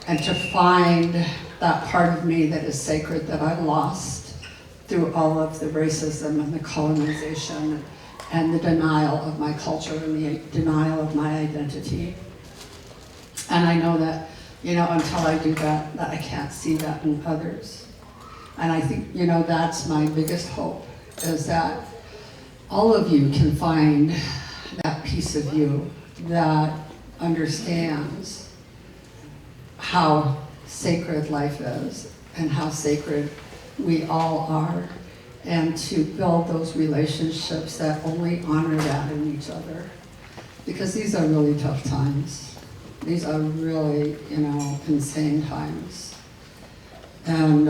and to find that part of me that is sacred that I lost through all of the racism and the colonization and the denial of my culture and the denial of my identity. And I know that, you know, until I do that, that I can't see that in others. And I think, you know, that's my biggest hope, is that all of you can find that piece of you that understands how sacred life is and how sacred we all are, and to build those relationships that only honor that in each other. Because these are really tough times. These are really, you know, insane times. And,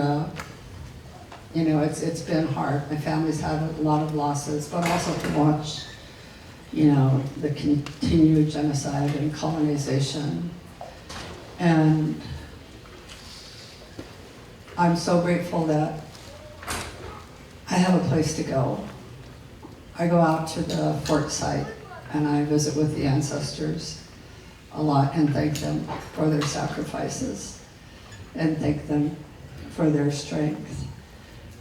you know, it's been hard. My family's had a lot of losses, but also to watch, you know, the continued genocide and colonization. And I'm so grateful that I have a place to go. I go out to the fort site and I visit with the ancestors a lot and thank them for their sacrifices and thank them for their strength.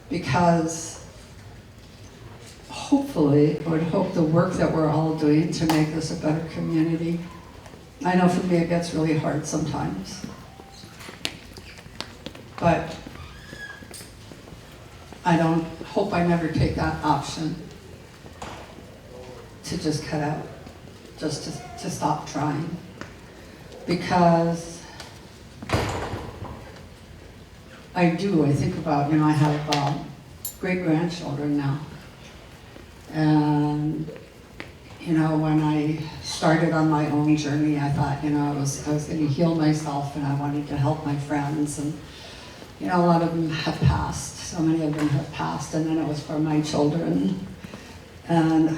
Because hopefully, I would hope the work that we're all doing to make this a better community. I know for me it gets really hard sometimes. But I don't hope I never take that option to just cut out, just to stop trying. Because I think about, you know, I have great-grandchildren now. And, you know, when I started on my own journey, I thought, you know, I was going to heal myself and I wanted to help my friends. And, you know, a lot of them have passed. So many of them have passed. And then it was for my children. And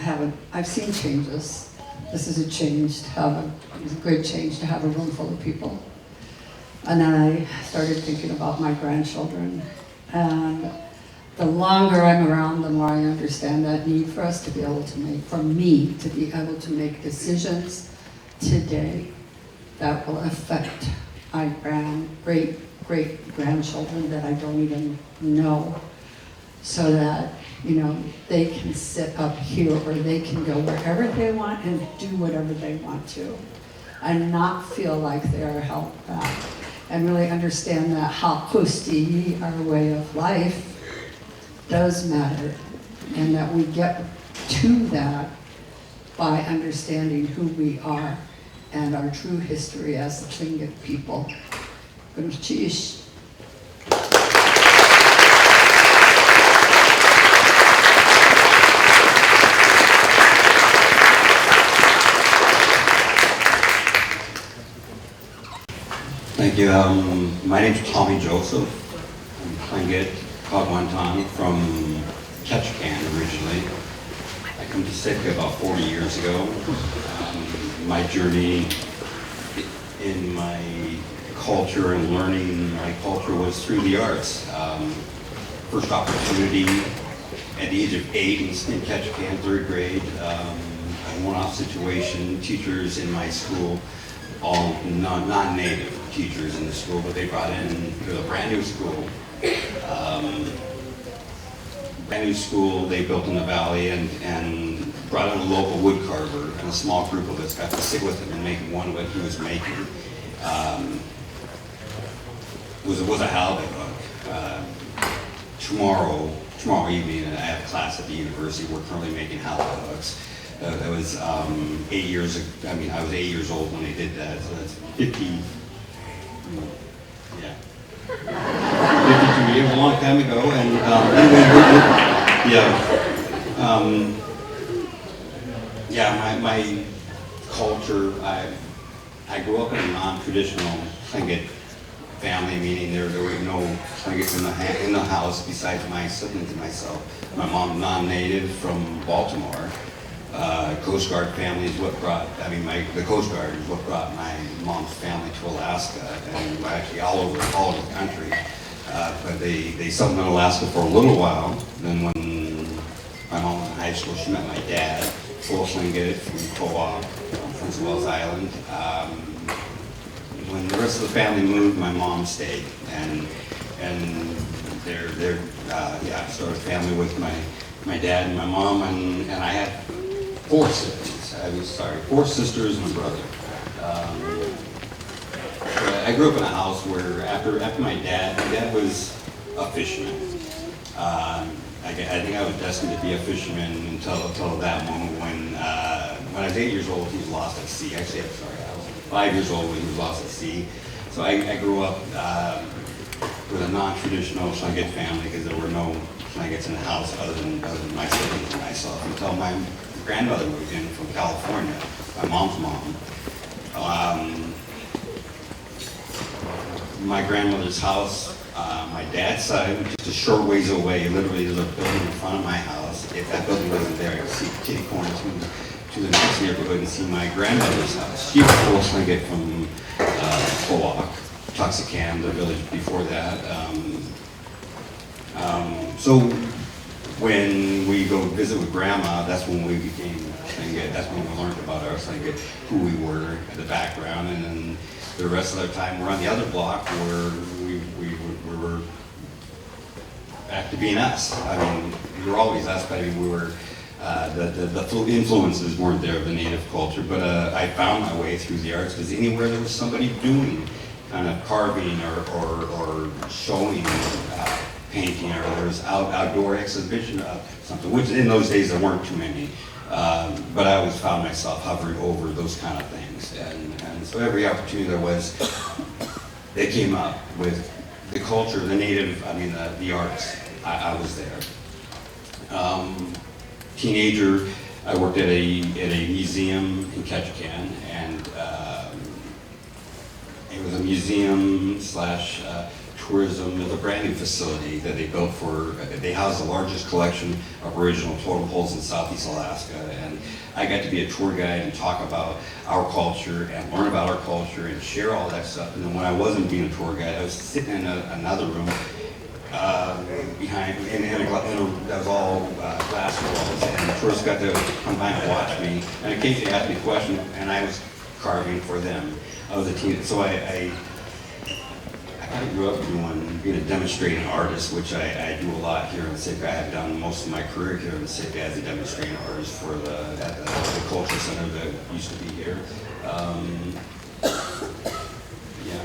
I've seen changes. This is a change to have it's a great change to have a room full of people. And then I started thinking about my grandchildren. And the longer I'm around, the more I understand that need for us to be able to make, for me to be able to make decisions today that will affect my great-grandchildren that I don't even know, so that, you know, they can sit up here or they can go wherever they want and do whatever they want to and not feel like they are held back, and really understand that Haa Ḳusteeyí, our way of life, does matter, and that we get to that by understanding who we are and our true history as the Tlingit people. Kh'asheechtlaa. Thank you. My name is Tommy Joseph. I'm Tlingit, Kaagwaantaan, from Kh'asheechtlaa originally. I come to Sitka about 40 years ago. My journey in my culture and learning my culture was through the arts. First opportunity at the age of 8 in Kh'asheechtlaa, 3rd grade. A one-off situation, teachers in my school, all non-native teachers in the school, but they brought in to a brand new school. They built in the valley and brought in a local wood carver, and a small group of us got to sit with him and make one of what he was making. It was a halibut hook. Tomorrow evening, I have a class at the university. We're currently making halibut hooks. That was 8 years ago. I mean, I was 8 years old when they did that, so that's 52 years, a long time ago. And my culture, I grew up in a non-traditional Tlingit family, meaning there were no Tlingits in the house besides my siblings and myself. My mom, non-native from Baltimore. Coast Guard family is what brought, the Coast Guard is what brought my mom's family to Alaska, and actually all over the country. But they settled in Alaska for a little while. Then when my mom was in high school, she met my dad, full Tlingit from Kwáan, from Prince of Wales Island. When the rest of the family moved, my mom stayed, and I started a family with my dad and my mom, and I had 4 siblings. Four sisters and a brother. I grew up in a house where after my dad was a fisherman. I think I was destined to be a fisherman until that moment when I was 8 years old, he was lost at sea. Actually, I'm sorry, I was 5 years old when he was lost at sea. So I grew up with a non-traditional Tlingit family because there were no Tlingits in the house other than my siblings and myself until my grandmother moved in from California, my mom's mom. My grandmother's house, my dad's side, which is a short ways away, literally there's a building in front of my house. If that building wasn't there, I could see kitty corner to the next neighborhood and see my grandmother's house. She was full Tlingit from Kwáan, Tuxacan, the village before that. So when we go visit with Grandma, that's when we became Tlingit. That's when we learned about our Tlingit, who we were, the background, and then the rest of our time we're on the other block where we were back to being us. I mean, we were always us, but I mean, we were, the influences weren't there of the native culture, but I found my way through the arts because anywhere there was somebody doing kind of carving or showing painting, or there was outdoor exhibition of something, which in those days there weren't too many. But I always found myself hovering over those kind of things. And so every opportunity there was, they came up with the culture, the native, I mean, the arts. I was there. Teenager, I worked at a museum in Ketchikan, and it was a museum slash tourism. It was a brand new facility that they built they housed the largest collection of original totem poles in Southeast Alaska. And I got to be a tour guide and talk about our culture and learn about our culture and share all that stuff. And then when I wasn't being a tour guide, I was sitting in another room behind, that was all glass walls, and the tourists got to come by and watch me, and occasionally ask me questions, and I was carving for them. I was a teen, so I kind of grew up being a demonstrating artist, which I do a lot here in Sitka. I have done most of my career here in Sitka as a demonstrating artist for at the culture center that used to be here. Yeah,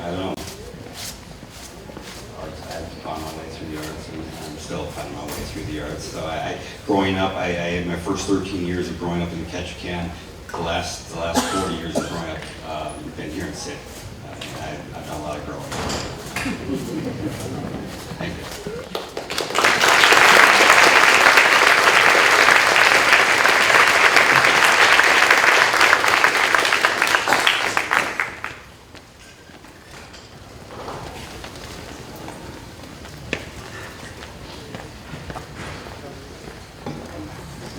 I don't know. I've found my way through the arts, and I'm still finding my way through the arts. So growing up, I had my first 13 years of growing up in Ketchikan. The last 40 years of growing up, been here in Sitka. I've done a lot of growing up. Thank you.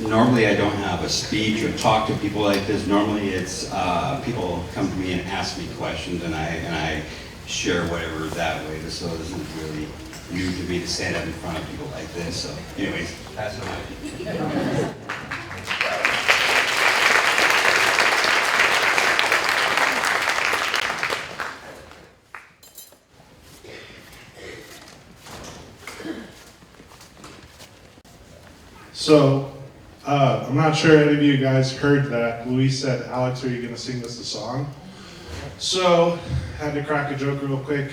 Normally I don't have a speech or talk to people like this. Normally it's people come to me and ask me questions, and I share whatever that way. So this isn't really new to me to stand up in front of people like this. So anyways, that's what I So, I'm not sure any of you guys heard that. Louise said, "Alex, are you going to sing us a song?" So, had to crack a joke real quick.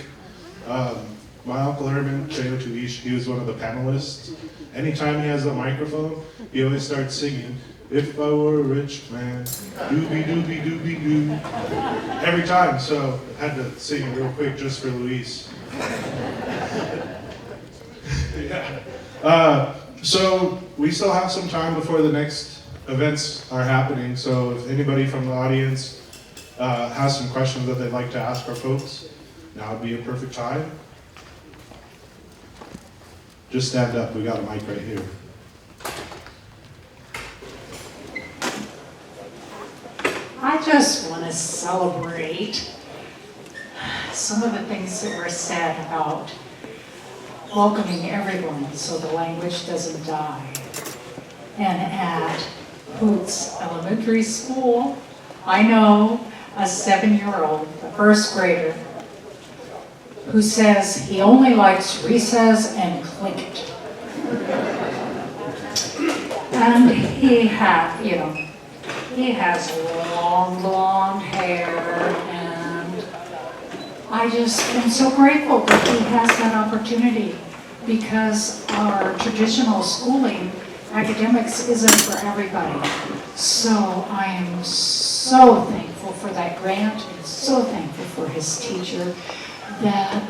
My Uncle Herman, he was one of the panelists. Anytime he has a microphone, he always starts singing, "If I were a rich man, doobie doobie doobie doo." Every time, so I had to sing it real quick just for Louise. Yeah. So we still have some time before the next events are happening. So if anybody from the audience has some questions that they'd like to ask our folks, now would be a perfect time. Just stand up. We got a mic right here. I just want to celebrate some of the things that were said about welcoming everyone so the language doesn't die. And at Hoots Elementary School, I know a 7-year-old, a first grader, who says he only likes recess and Tlingit. And he has long blonde hair, and I just am so grateful that he has that opportunity, because our traditional schooling, academics, isn't for everybody. So I am so thankful for that grant, and so thankful for his teacher, that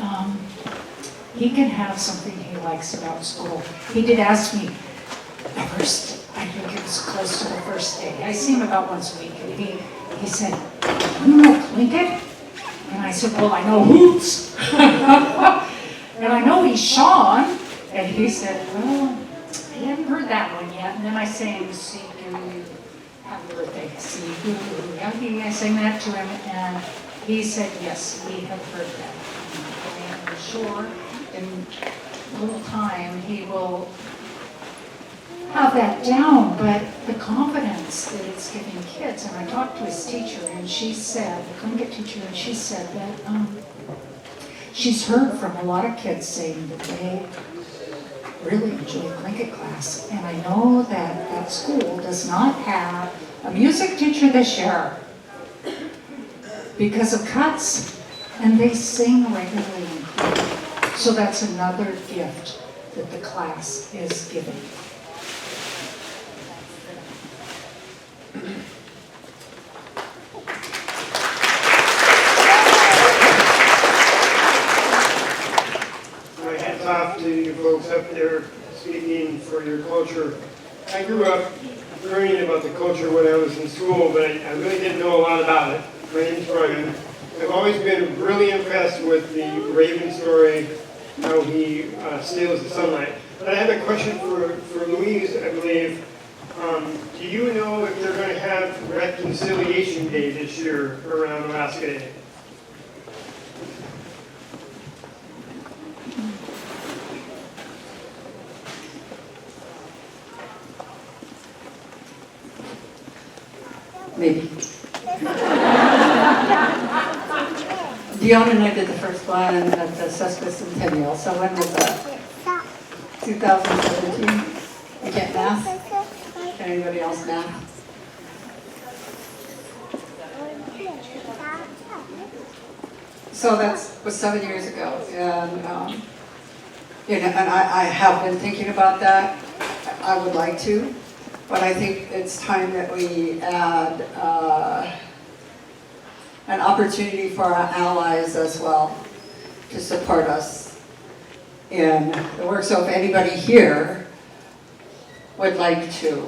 he can have something he likes about school. He did ask me the first, I think it was close to the first day. I see him about once a week, and he said, "You know Tlingit?" And I said, "Well, I know Hoots." And I know he's Sean. And he said, "Well, I hadn't heard that one yet." And then I sang, "See, happy birthday, see, I sang that to him, and he said, "Yes, we have heard that." And I'm sure in a little time he will have that down, but the confidence that it's giving kids. And I talked to his teacher, and she said, the Tlingit teacher, and she said that she's heard from a lot of kids saying that they really enjoy Tlingit class. And I know that that school does not have a music teacher this year because of cuts, and they sing regularly in choir. So that's another gift that the class is giving. My hats off to you folks up there speaking for your culture. I grew up learning about the culture when I was in school, but I really didn't know a lot about it. My name's Brian. I've always been really impressed with the Raven story, how he steals the sunlight. But I have a question for Louise, I believe. Do you know if they're going to have Reconciliation Day this year around Alaska Day? Maybe. Dionne and I did the first one at the Centennial. So when was that? 2017? You can't math? Can anybody else math? So that was 7 years ago, and I have been thinking about that. I would like to, but I think it's time that we add an opportunity for our allies as well to support us in the work. So if anybody here would like to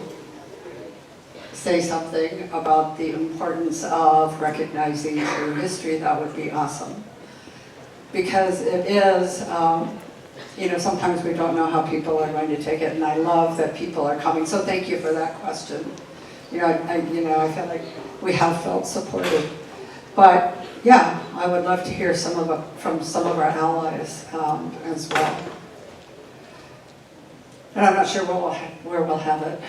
say something about the importance of recognizing your history, that would be awesome. Because it is, sometimes we don't know how people are going to take it, and I love that people are coming. So thank you for that question. I feel like we have felt supported. But yeah, I would love to hear from some of our allies as well. And I'm not sure where we'll have it,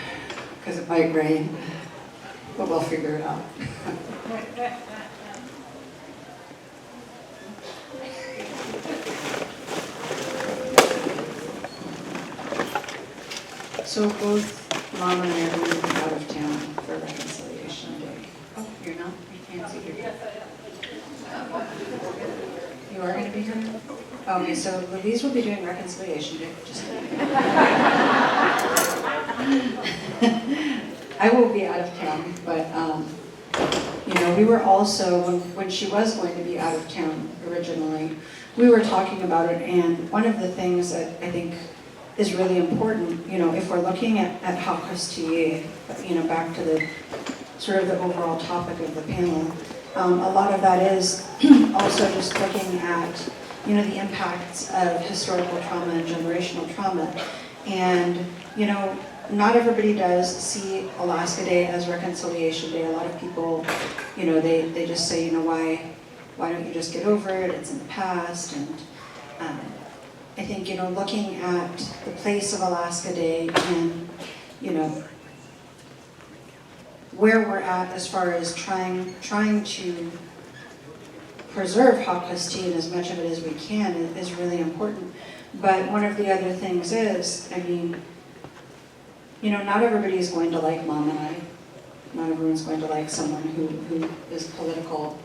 because it might rain, but we'll figure it out. So both Mom and I are going to be out of town for Reconciliation Day. Oh, you're not? You can't see here. You are going to be here? Okay, so Louise will be doing Reconciliation Day. Just I will be out of town, but we were also, when she was going to be out of town originally, we were talking about it, and one of the things that I think is really important, if we're looking at Haa Ḳusteeyí, back to the sort of the overall topic of the panel, a lot of that is also just looking at, the impacts of historical trauma and generational trauma. And, not everybody does see Alaska Day as Reconciliation Day. A lot of people, they just say, why don't you just get over it? It's in the past. And I think, looking at the place of Alaska Day and, where we're at as far as trying to preserve Haa Ḳusteeyí and as much of it as we can is really important. But one of the other things is, not everybody is going to like Mom and I. Not everyone's going to like someone who is political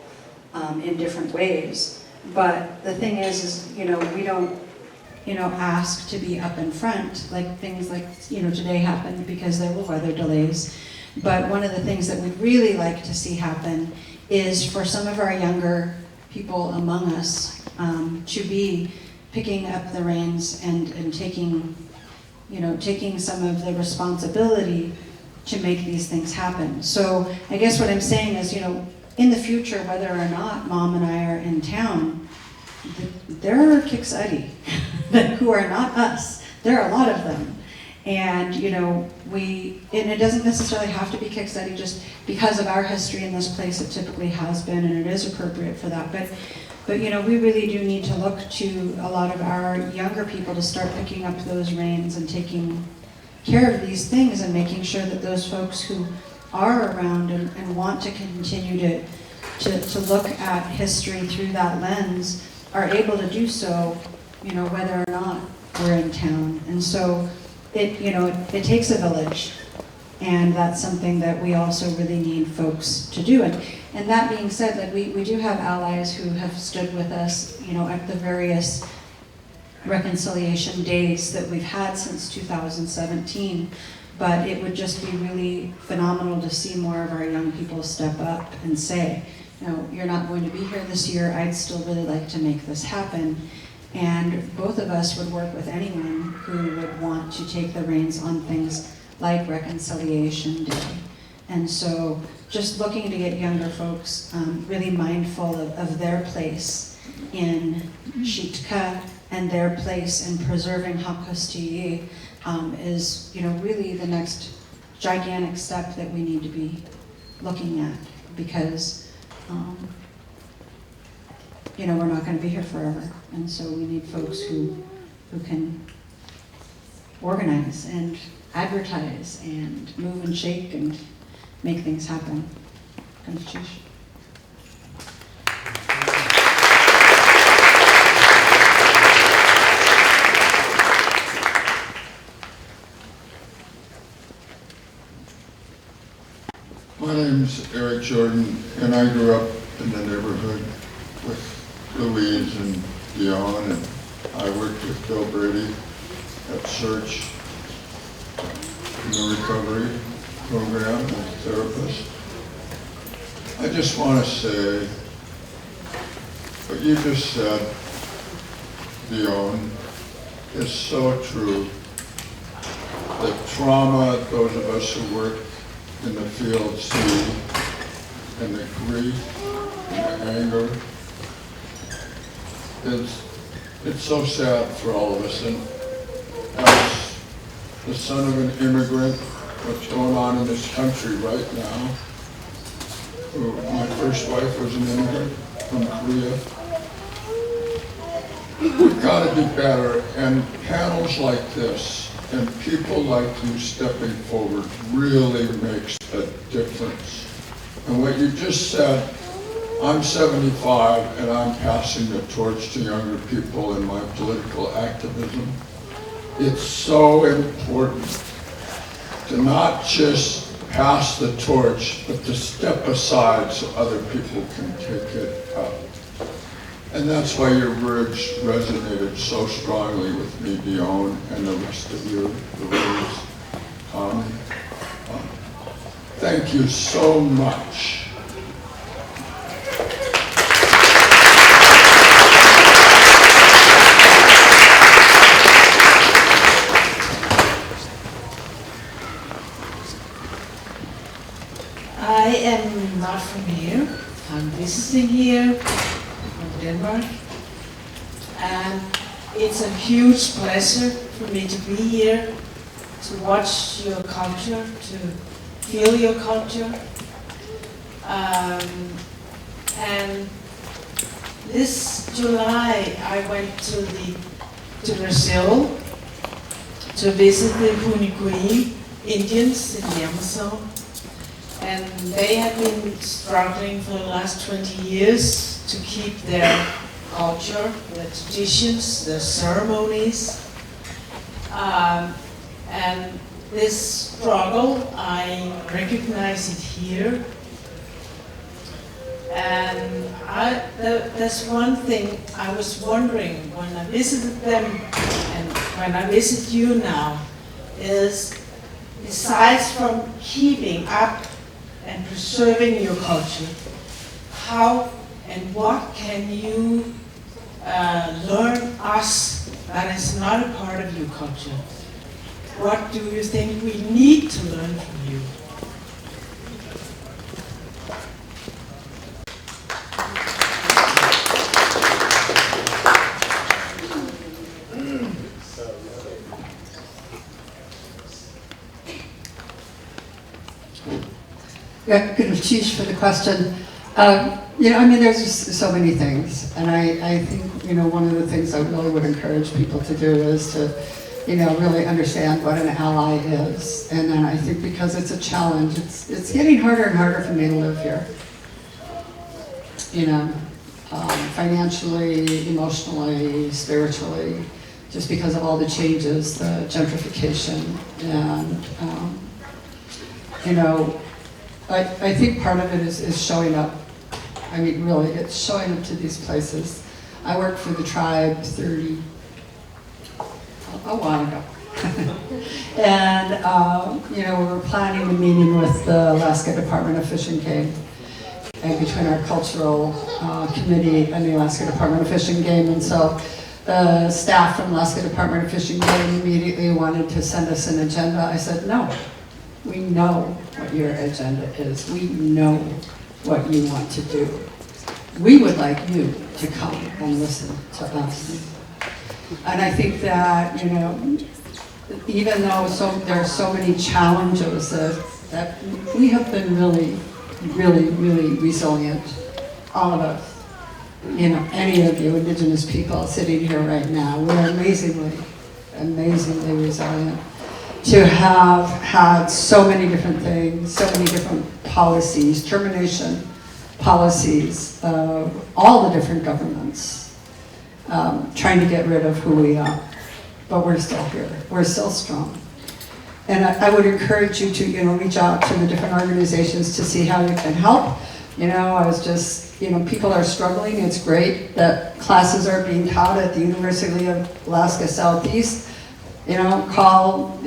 in different ways. But the thing is, we don't, ask to be up in front, like things like, today happened because there were weather delays. But one of the things that we'd really like to see happen is for some of our younger people among us to be picking up the reins and taking some of the responsibility to make these things happen. So I guess what I'm saying is, in the future, whether or not Mom and I are in town, there are Kiksadi who are not us. There are a lot of them. And, and it doesn't necessarily have to be Kiksadi just because of our history in this place. It typically has been, and it is appropriate for that. But we really do need to look to a lot of our younger people to start picking up those reins and taking care of these things and making sure that those folks who are around and want to continue to look at history through that lens are able to do so, whether or not we're in town. And so it takes a village, and that's something that we also really need folks to do. And that being said, like we do have allies who have stood with us, at the various reconciliation days that we've had since 2017. But it would just be really phenomenal to see more of our young people step up and say, you're not going to be here this year. I'd still really like to make this happen. And both of us would work with anyone who would want to take the reins on things like Reconciliation Day. And so just looking to get younger folks really mindful of their place in Sitka and their place in preserving Haa Ḳusteeyí is really the next gigantic step that we need to be looking at, because we're not going to be here forever, and so we need folks who can organize and advertise and move and shake and make things happen. Kh'asheechtlaa. My name is Eric Jordan, and I grew up in the neighborhood with Louise and Dionne, and I worked with Bill Brady at church in the recovery program as a therapist. I just want to say what you just said, Dionne, is so true. The trauma those of us who work in the field see, and the grief and the anger, it's so sad for all of us. And as the son of an immigrant, what's going on in this country right now, my first wife was an immigrant from Korea. We've got to do better, and panels like this and people like you stepping forward really makes a difference. And what you just said, I'm 75 and I'm passing the torch to younger people in my political activism. It's so important to not just pass the torch, but to step aside so other people can take it up. And that's why your words resonated so strongly with me, Dionne, and the rest of you, Louise, Tommy. Thank you so much. I am not from here. I'm visiting here from Denmark. And it's a huge pleasure for me to be here, to watch your culture, to feel your culture. And this July I went to Brazil to visit the Untitled Indians in the Amazon. And they have been struggling for the last 20 years to keep their culture, their traditions, their ceremonies. And this struggle, I recognize it here. And there's one thing I was wondering when I visited them and when I visit you now, is besides from keeping up and preserving your culture, how and what can you learn us that is not a part of your culture? What do you think we need to learn from you? Yeah, good Chief for the question. There's just so many things, and I think, one of the things I really would encourage people to do is to, really understand what an ally is. And then I think because it's a challenge, it's getting harder and harder for me to live here. Financially, emotionally, spiritually, just because of all the changes, the gentrification, and I think part of it is showing up. I mean, really, it's showing up to these places. I worked for the tribe a while ago. And, we were planning a meeting with the Alaska Department of Fish and Game, and between our cultural committee and the Alaska Department of Fish and Game. And so the staff from Alaska Department of Fish and Game immediately wanted to send us an agenda. I said, no, we know what your agenda is. We know what you want to do. We would like you to come and listen to us. And I think that, even though there are so many challenges that we have been really, really, really resilient, all of us. Any of you Indigenous people sitting here right now, we're amazingly, amazingly resilient. To have had so many different things, so many different policies, termination policies of all the different governments, trying to get rid of who we are. But we're still here. We're still strong. And I would encourage you to, reach out to the different organizations to see how you can help. I was just, people are struggling. It's great that classes are being taught at the University of Alaska Southeast. Call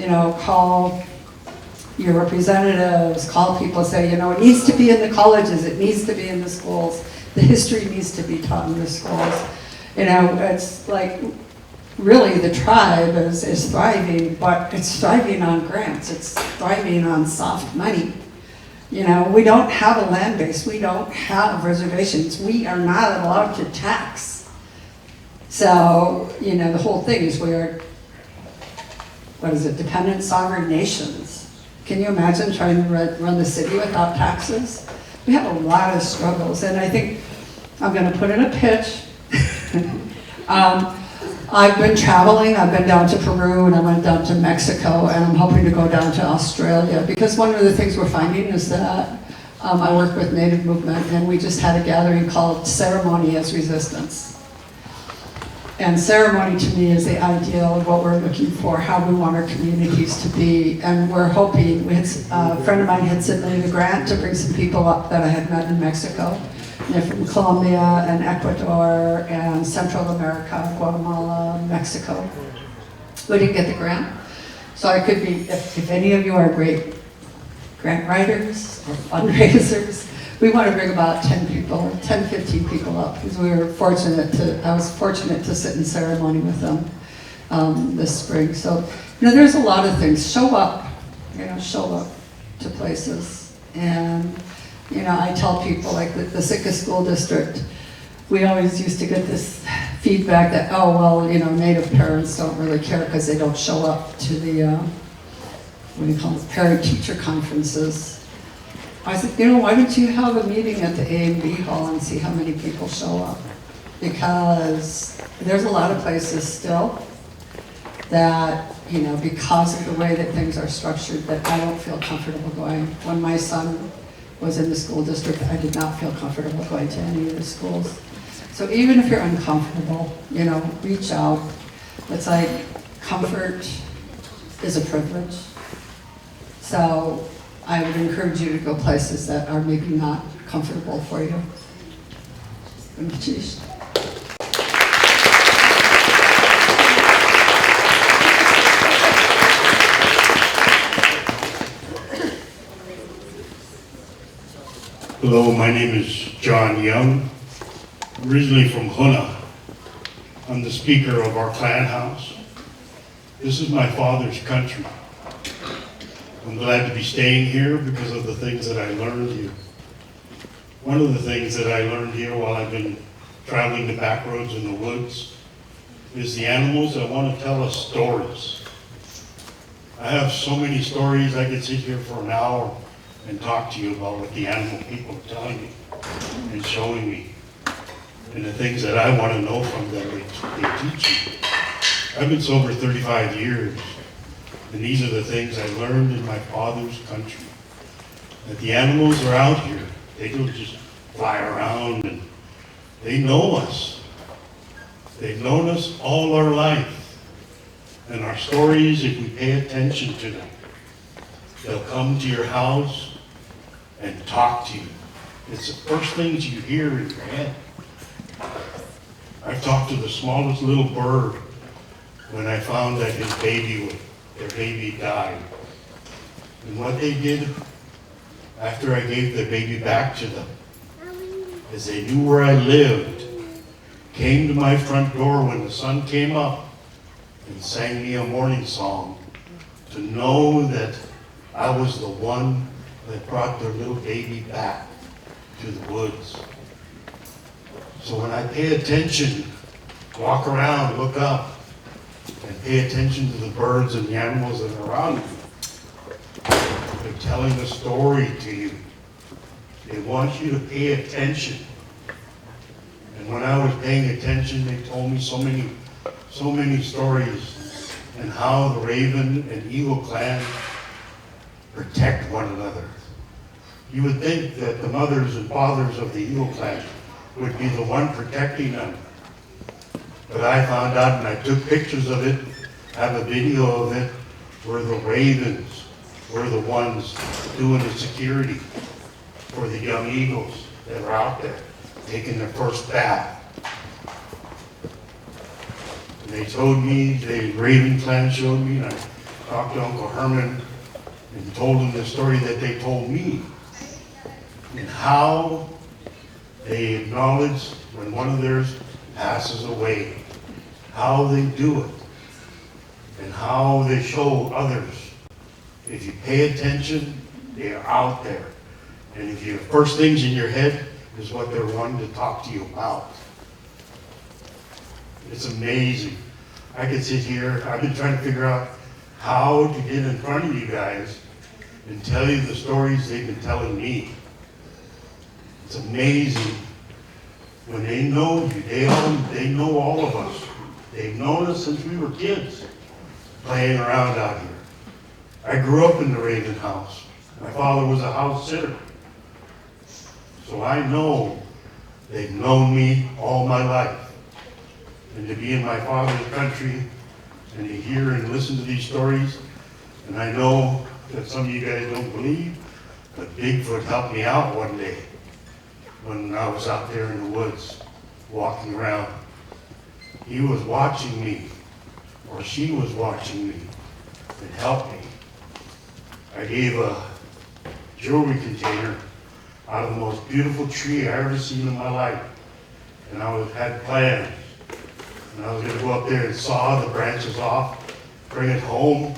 your representatives, call people, say, it needs to be in the colleges, it needs to be in the schools, the history needs to be taught in the schools. It's like, really the tribe is thriving, but it's thriving on grants, it's thriving on soft money. We don't have a land base, we don't have reservations, we are not allowed to tax. So, the whole thing is we're, dependent sovereign nations. Can you imagine trying to run the city without taxes? We have a lot of struggles, and I think I'm going to put in a pitch. I've been traveling, I've been down to Peru, and I went down to Mexico, and I'm hoping to go down to Australia, because one of the things we're finding is that I work with Native movement, and we just had a gathering called Ceremony as Resistance. And ceremony to me is the ideal of what we're looking for, how we want our communities to be. And we're hoping, a friend of mine had submitted a grant to bring some people up that I had met in Mexico. And they're from Colombia and Ecuador and Central America, Guatemala, Mexico. We didn't get the grant. So I could be, if any of you are great grant writers or fundraisers, we want to bring about 10 people, 10, 15 people up, because I was fortunate to sit in ceremony with them this spring. So, there's a lot of things. Show up to places. And, I tell people, like the Sitka School District, we always used to get this feedback that, Native parents don't really care because they don't show up to the, parent-teacher conferences. I said, why don't you have a meeting at the A&B Hall and see how many people show up? Because there's a lot of places still that, because of the way that things are structured, that I don't feel comfortable going. When my son was in the school district, I did not feel comfortable going to any of the schools. So even if you're uncomfortable, reach out. It's like comfort is a privilege. So I would encourage you to go places that are maybe not comfortable for you. Kh'asheechtlaa. Hello, my name is John Young, originally from Huna. I'm the speaker of our clan house. This is my father's country. I'm glad to be staying here because of the things that I learned here. One of the things that I learned here while I've been traveling the back roads in the woods is the animals that want to tell us stories. I have so many stories. I could sit here for an hour and talk to you about what the animal people are telling me and showing me, and the things that I want to know from them, they teach me. I've been sober 35 years, and these are the things I learned in my father's country. That the animals are out here. They don't just fly around, and they know us. They've known us all our life. And our stories, if we pay attention to them, they'll come to your house and talk to you. It's the first things you hear in your head. I've talked to the smallest little bird when I found that their baby died. And what they did after I gave the baby back to them is they knew where I lived, came to my front door when the sun came up and sang me a morning song to know that I was the one that brought their little baby back to the woods. So when I pay attention, walk around, look up, and pay attention to the birds and the animals that are around me, they're telling a story to you. They want you to pay attention. And when I was paying attention, they told me so many stories, and how the Raven and Eagle clan protect one another. You would think that the mothers and fathers of the Eagle clan would be the one protecting them. But I found out, and I took pictures of it, have a video of it, where the Ravens were the ones doing the security for the young eagles that are out there taking their first bath. And they told me, the Raven clan showed me, and I talked to Uncle Herman and told him the story that they told me, and how they acknowledge when one of theirs passes away, how they do it, and how they show others. If you pay attention, they are out there. And if your first things in your head is what they're wanting to talk to you about. It's amazing. I could sit here, I've been trying to figure out how to get in front of you guys and tell you the stories they've been telling me. It's amazing. When they know you, they know all of us. They've known us since we were kids, playing around out here. I grew up in the Raven house. My father was a house sitter. So I know they've known me all my life. And to be in my father's country and to hear and listen to these stories, and I know that some of you guys don't believe, but Bigfoot helped me out one day when I was out there in the woods walking around. He was watching me, or she was watching me, and helped me. I gave a jewelry container out of the most beautiful tree I ever seen in my life. And I had plans. And I was going to go up there and saw the branches off, bring it home,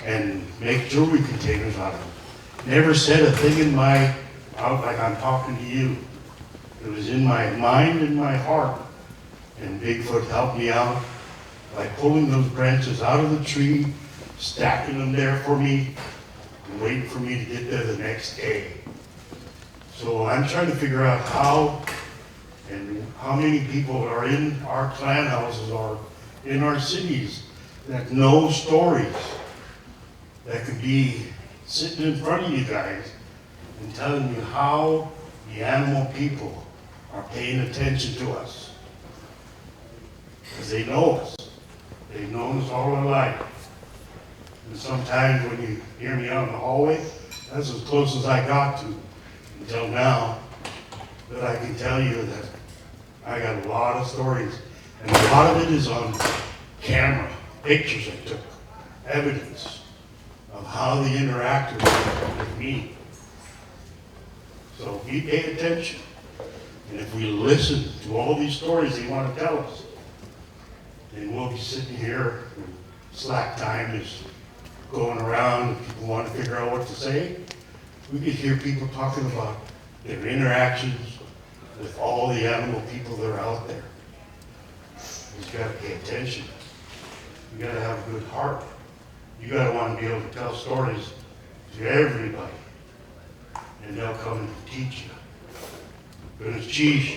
and make jewelry containers out of it. Never said a thing in my out like I'm talking to you. It was in my mind and my heart. And Bigfoot helped me out by pulling those branches out of the tree, stacking them there for me, and waiting for me to get there the next day. So I'm trying to figure out how many people are in our clan houses or in our cities that know stories that could be sitting in front of you guys and telling you how the animal people are paying attention to us. Because they know us. They've known us all our life. And sometimes when you hear me out in the hallway, that's as close as I got to until now. But I can tell you that I got a lot of stories, and a lot of it is on camera, pictures I took, evidence of how they interacted with me. So we pay attention, and if we listen to all these stories they want to tell us, then we'll be sitting here, and slack time is going around, and people want to figure out what to say. We could hear people talking about their interactions with all the animal people that are out there. You just got to pay attention. You got to have a good heart. You got to want to be able to tell stories to everybody, and they'll come and teach you. Goodness cheese.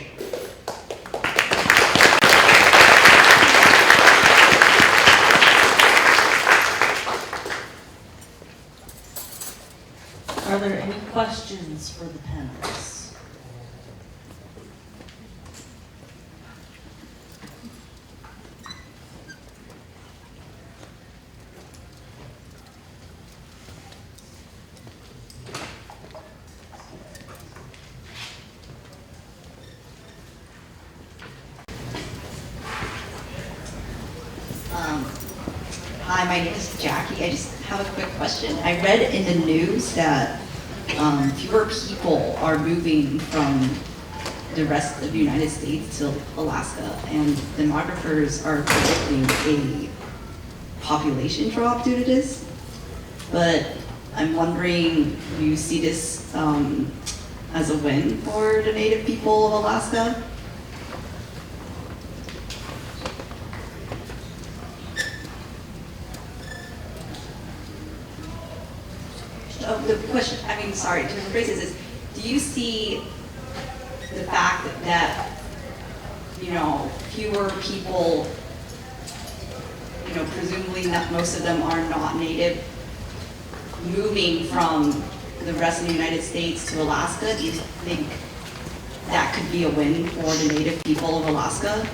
Are there any questions for the panelists? Hi, my name is Jackie. I just have a quick question. I read in the news that fewer people are moving from the rest of the United States to Alaska, and demographers are predicting a population drop due to this. But I'm wondering, do you see this as a win for the native people of Alaska? The question, I mean, sorry, to rephrase this is, do you see the fact that, you know, fewer people, you know, presumably not, most of them are not native, moving from the rest of the United States to Alaska? Do you think that could be a win for the native people of Alaska?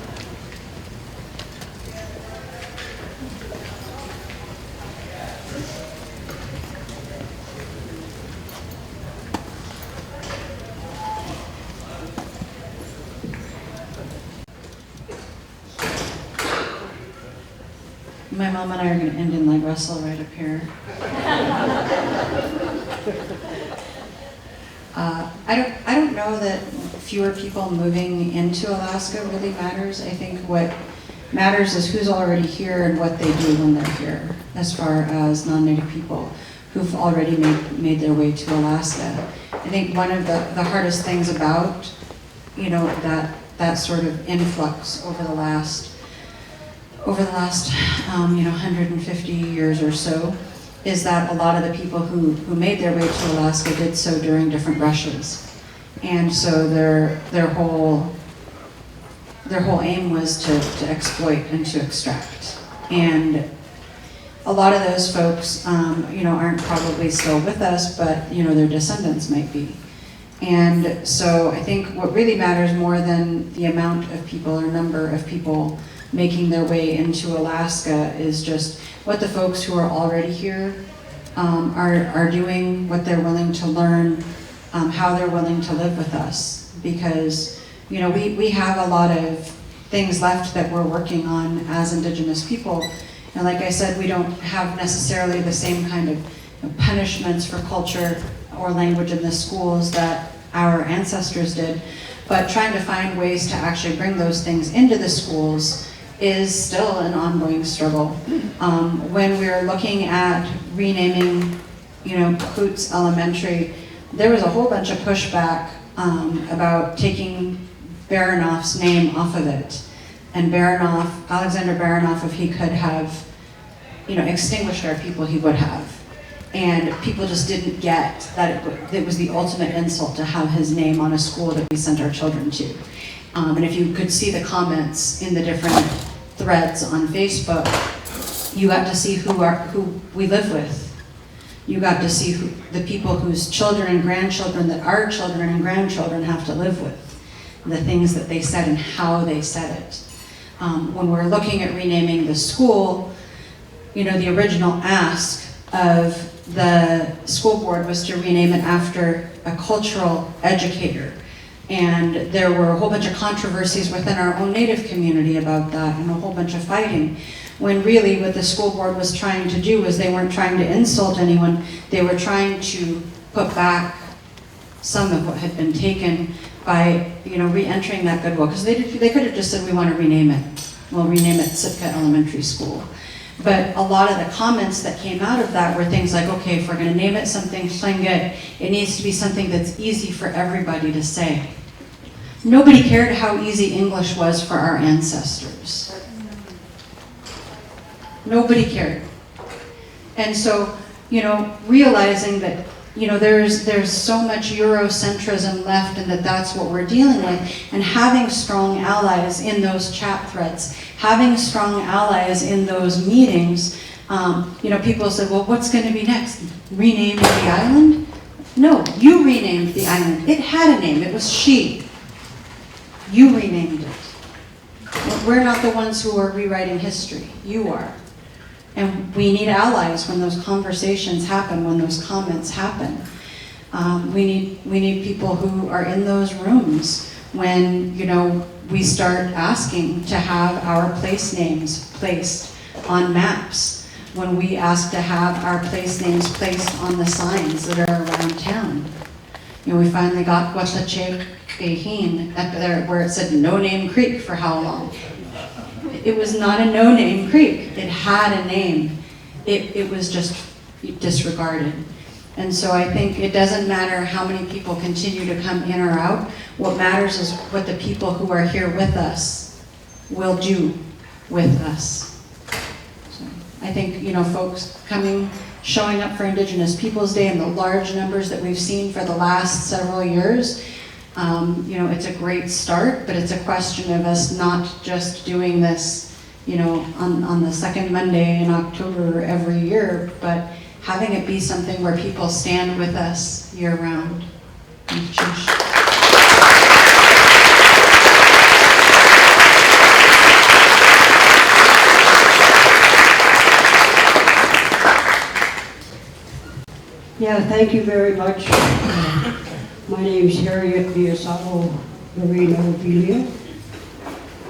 My mom and I are going to end in leg wrestle right up here. I don't know that fewer people moving into Alaska really matters. I think what matters is who's already here and what they do when they're here, as far as non-native people who've already made their way to Alaska. I think one of the hardest things about, you know, that sort of influx over the last 150 years or so, is that a lot of the people who made their way to Alaska did so during different rushes. And so their whole aim was to exploit and to extract. And a lot of those folks, you know, aren't probably still with us, but, you know, their descendants might be. And so I think what really matters more than the amount of people or number of people making their way into Alaska is just what the folks who are already here are doing, what they're willing to learn, how they're willing to live with us. Because, you know, we have a lot of things left that we're working on as Indigenous people. And like I said, we don't have necessarily the same kind of punishments for culture or language in the schools that our ancestors did. But trying to find ways to actually bring those things into the schools is still an ongoing struggle. When we're looking at renaming, you know, Coots Elementary, there was a whole bunch of pushback about taking Baranoff's name off of it. And Alexander Baranoff, if he could have, you know, extinguished our people, he would have. And people just didn't get that it was the ultimate insult to have his name on a school that we sent our children to. And if you could see the comments in the different threads on Facebook, you got to see who we live with. You got to see the people whose children and grandchildren that our children and grandchildren have to live with, the things that they said and how they said it. When we're looking at renaming the school, you know, the original ask of the school board was to rename it after a cultural educator And there were a whole bunch of controversies within our own Native community about that, and a whole bunch of fighting. When really what the school board was trying to do was they weren't trying to insult anyone, they were trying to put back some of what had been taken by, re-entering that goodwill. Because they could have just said, we want to rename it. We'll rename it Sitka Elementary School. But a lot of the comments that came out of that were things like, okay, if we're going to name it something Tlingit, it needs to be something that's easy for everybody to say. Nobody cared how easy English was for our ancestors. Nobody cared. And so, realizing that, there's so much Eurocentrism left, and that's what we're dealing with, and having strong allies in those chat threads, having strong allies in those meetings, people said, well, what's going to be next? Renaming the island? No, you renamed the island. It had a name. It was She. You renamed it. We're not the ones who are rewriting history. You are. And we need allies when those conversations happen, when those comments happen. We need people who are in those rooms when, we start asking to have our place names placed on maps, when we ask to have our place names placed on the signs that are around town. We finally got Kh'asheechtlaa up there where it said No Name Creek for how long? It was not a no-name creek. It had a name. It was just disregarded. And so I think it doesn't matter how many people continue to come in or out. What matters is what the people who are here with us will do with us. So I think, folks showing up for Indigenous Peoples Day in the large numbers that we've seen for the last several years, it's a great start, but it's a question of us not just doing this, on the second Monday in October every year, but having it be something where people stand with us year round. Yeah, thank you very much. My name is Harrigan Violin,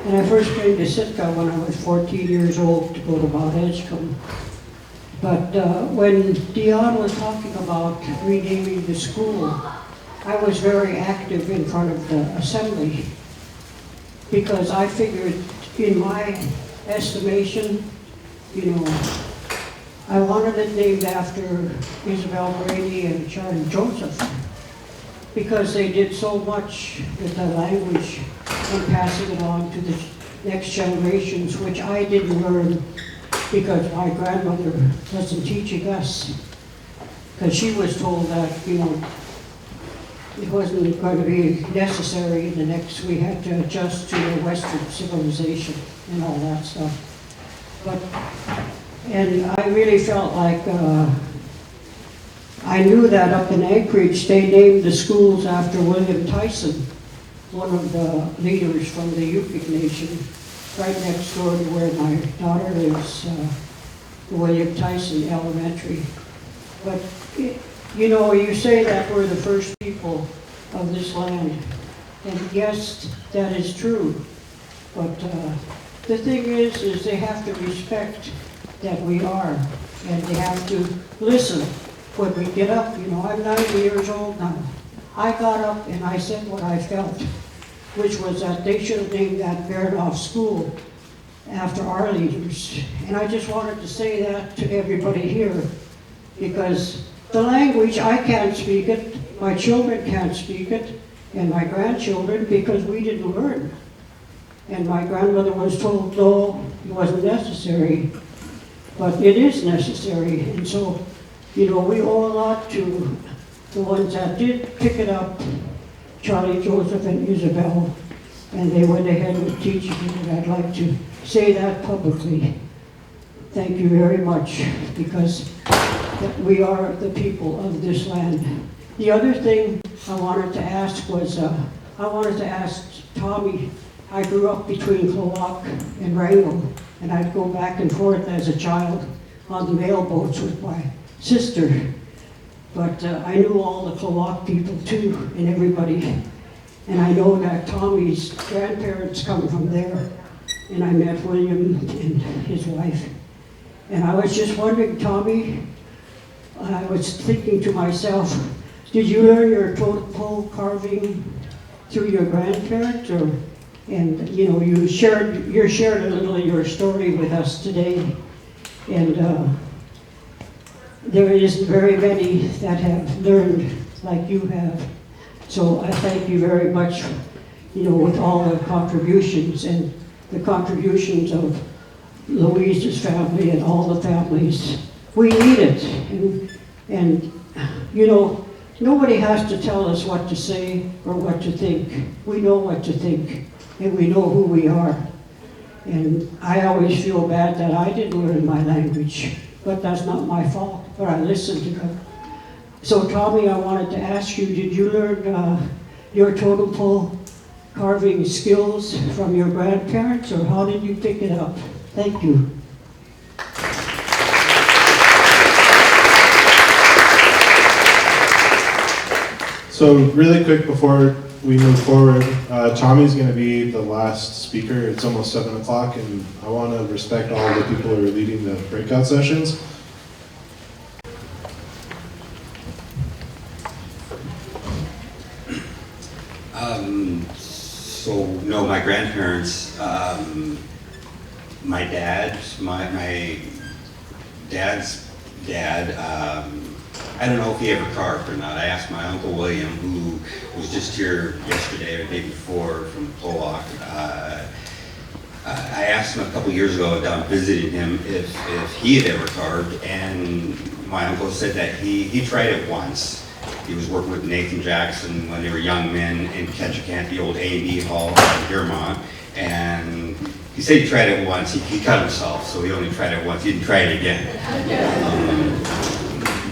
and I first came to Sitka when I was 14 years old to go to Mount Edgecombe. But when Dionne was talking about renaming the school, I was very active in front of the assembly because I figured, in my estimation, I wanted it named after Isabel Brady and Charlie Joseph, because they did so much with the language and passing it on to the next generations, which I didn't learn because my grandmother wasn't teaching us, because she was told that, it wasn't going to be necessary in the next, we had to adjust to the Western civilization and all that stuff. And I really felt like I knew that up in Anchorage, they named the schools after William Tyson, one of the leaders from the Yupik Nation, right next door to where my daughter lives, William Tyson Elementary. But, you say that we're the first people of this land, and yes, that is true. But the thing is they have to respect that we are, and they have to listen when we get up. I'm 90 years old now. I got up and I said what I felt, which was that they should have named that Bairnoff School after our leaders. And I just wanted to say that to everybody here, because the language, I can't speak it, my children can't speak it, and my grandchildren, because we didn't learn. And my grandmother was told, no, it wasn't necessary. But it is necessary, and so, we owe a lot to the ones that did pick it up, Charlie Joseph and Isabel, and they went ahead with teaching it, and I'd like to say that publicly. Thank you very much, because we are the people of this land. The other thing I wanted to ask was, I wanted to ask Tommy. I grew up between Kwáan and Wrangell, and I'd go back and forth as a child on the mail boats with my sister. But I knew all the Kwáan people too, and everybody. And I know that Tommy's grandparents come from there. And I met William and his wife. And I was just wondering, Tommy, I was thinking to myself, did you learn your totem pole carving through your grandparents? And you know, you shared a little of your story with us today. And there isn't very many that have learned like you have. So I thank you very much, you know, with all the contributions and the contributions of Louise's family and all the families. We need it. And you know, nobody has to tell us what to say or what to think. We know what to think, and we know who we are. And I always feel bad that I didn't learn my language, but that's not my fault, but I listened to them. So Tommy, I wanted to ask you, did you learn your totem pole carving skills from your grandparents, or how did you pick it up? Thank you. So really quick before we move forward, Tommy's going to be the last speaker. It's almost 7 o'clock, and I want to respect all the people who are leading the breakout sessions. So no, my grandparents, my dad, my dad's dad, I don't know if he ever carved or not. I asked my Uncle William, who was just here yesterday or the day before from Pollock. I asked him a couple years ago down visiting him if he had ever carved, and my uncle said that he tried it once. He was working with Nathan Jackson when they were young men in Ketchikan, the old A&E Hall in Dearmont, and he said he tried it once. He cut himself, so he only tried it once. He didn't try it again.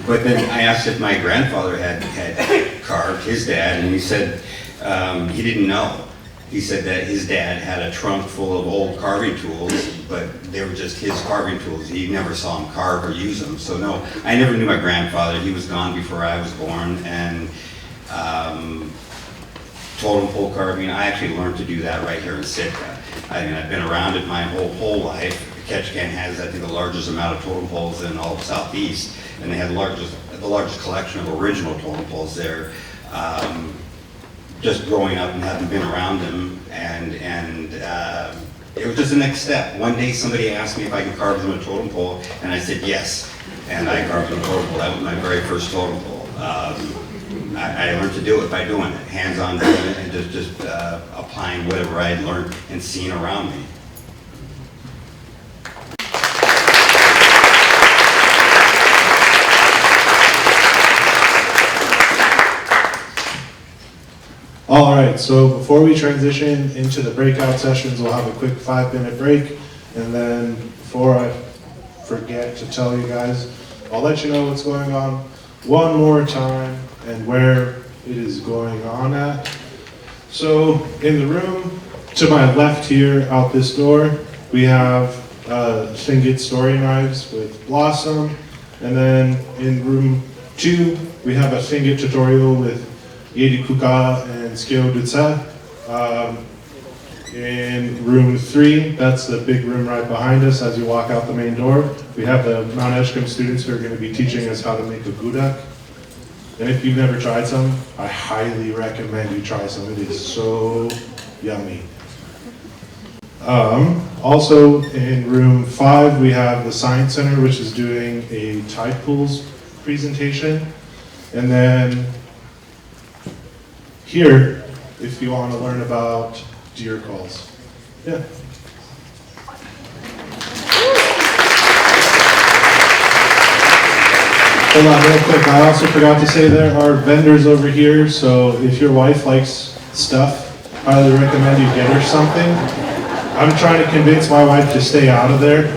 But then I asked if my grandfather had carved, his dad, and he said he didn't know. He said that his dad had a trunk full of old carving tools, but they were just his carving tools. He never saw him carve or use them. So no, I never knew my grandfather. He was gone before I was born. And totem pole carving, I actually learned to do that right here in Sitka. I mean, I've been around it my whole life. Ketchikan has, I think, the largest amount of totem poles in all of Southeast, and they have the largest collection of original totem poles there. Just growing up and having been around them, and it was just the next step. One day somebody asked me if I could carve them a totem pole, and I said yes, and I carved them a totem pole. That was my very first totem pole. I learned to do it by doing it, hands-on doing it, and just applying whatever I had learned and seen around me. All right, so before we transition into the breakout sessions, we'll have a quick 5-minute break. And then before I forget to tell you guys, I'll let you know what's going on one more time and where it is going on at. So in the room to my left here, out this door, we have Tlingit story knives with Blossom. And then in room 2, we have a Tlingit tutorial with Yeidikook'áa and Xaanatlseix. In room 3, that's the big room right behind us as you walk out the main door, we have the Mount Edgecombe students who are going to be teaching us how to make a gudok. And if you've never tried some, I highly recommend you try some. It is so yummy. Also in room 5, we have the Science Center, which is doing a tide pools presentation. And then here, if you want to learn about deer calls. Yeah. Hold on real quick, I also forgot to say there are vendors over here, so if your wife likes stuff, I highly recommend you get her something. I'm trying to convince my wife to stay out of there.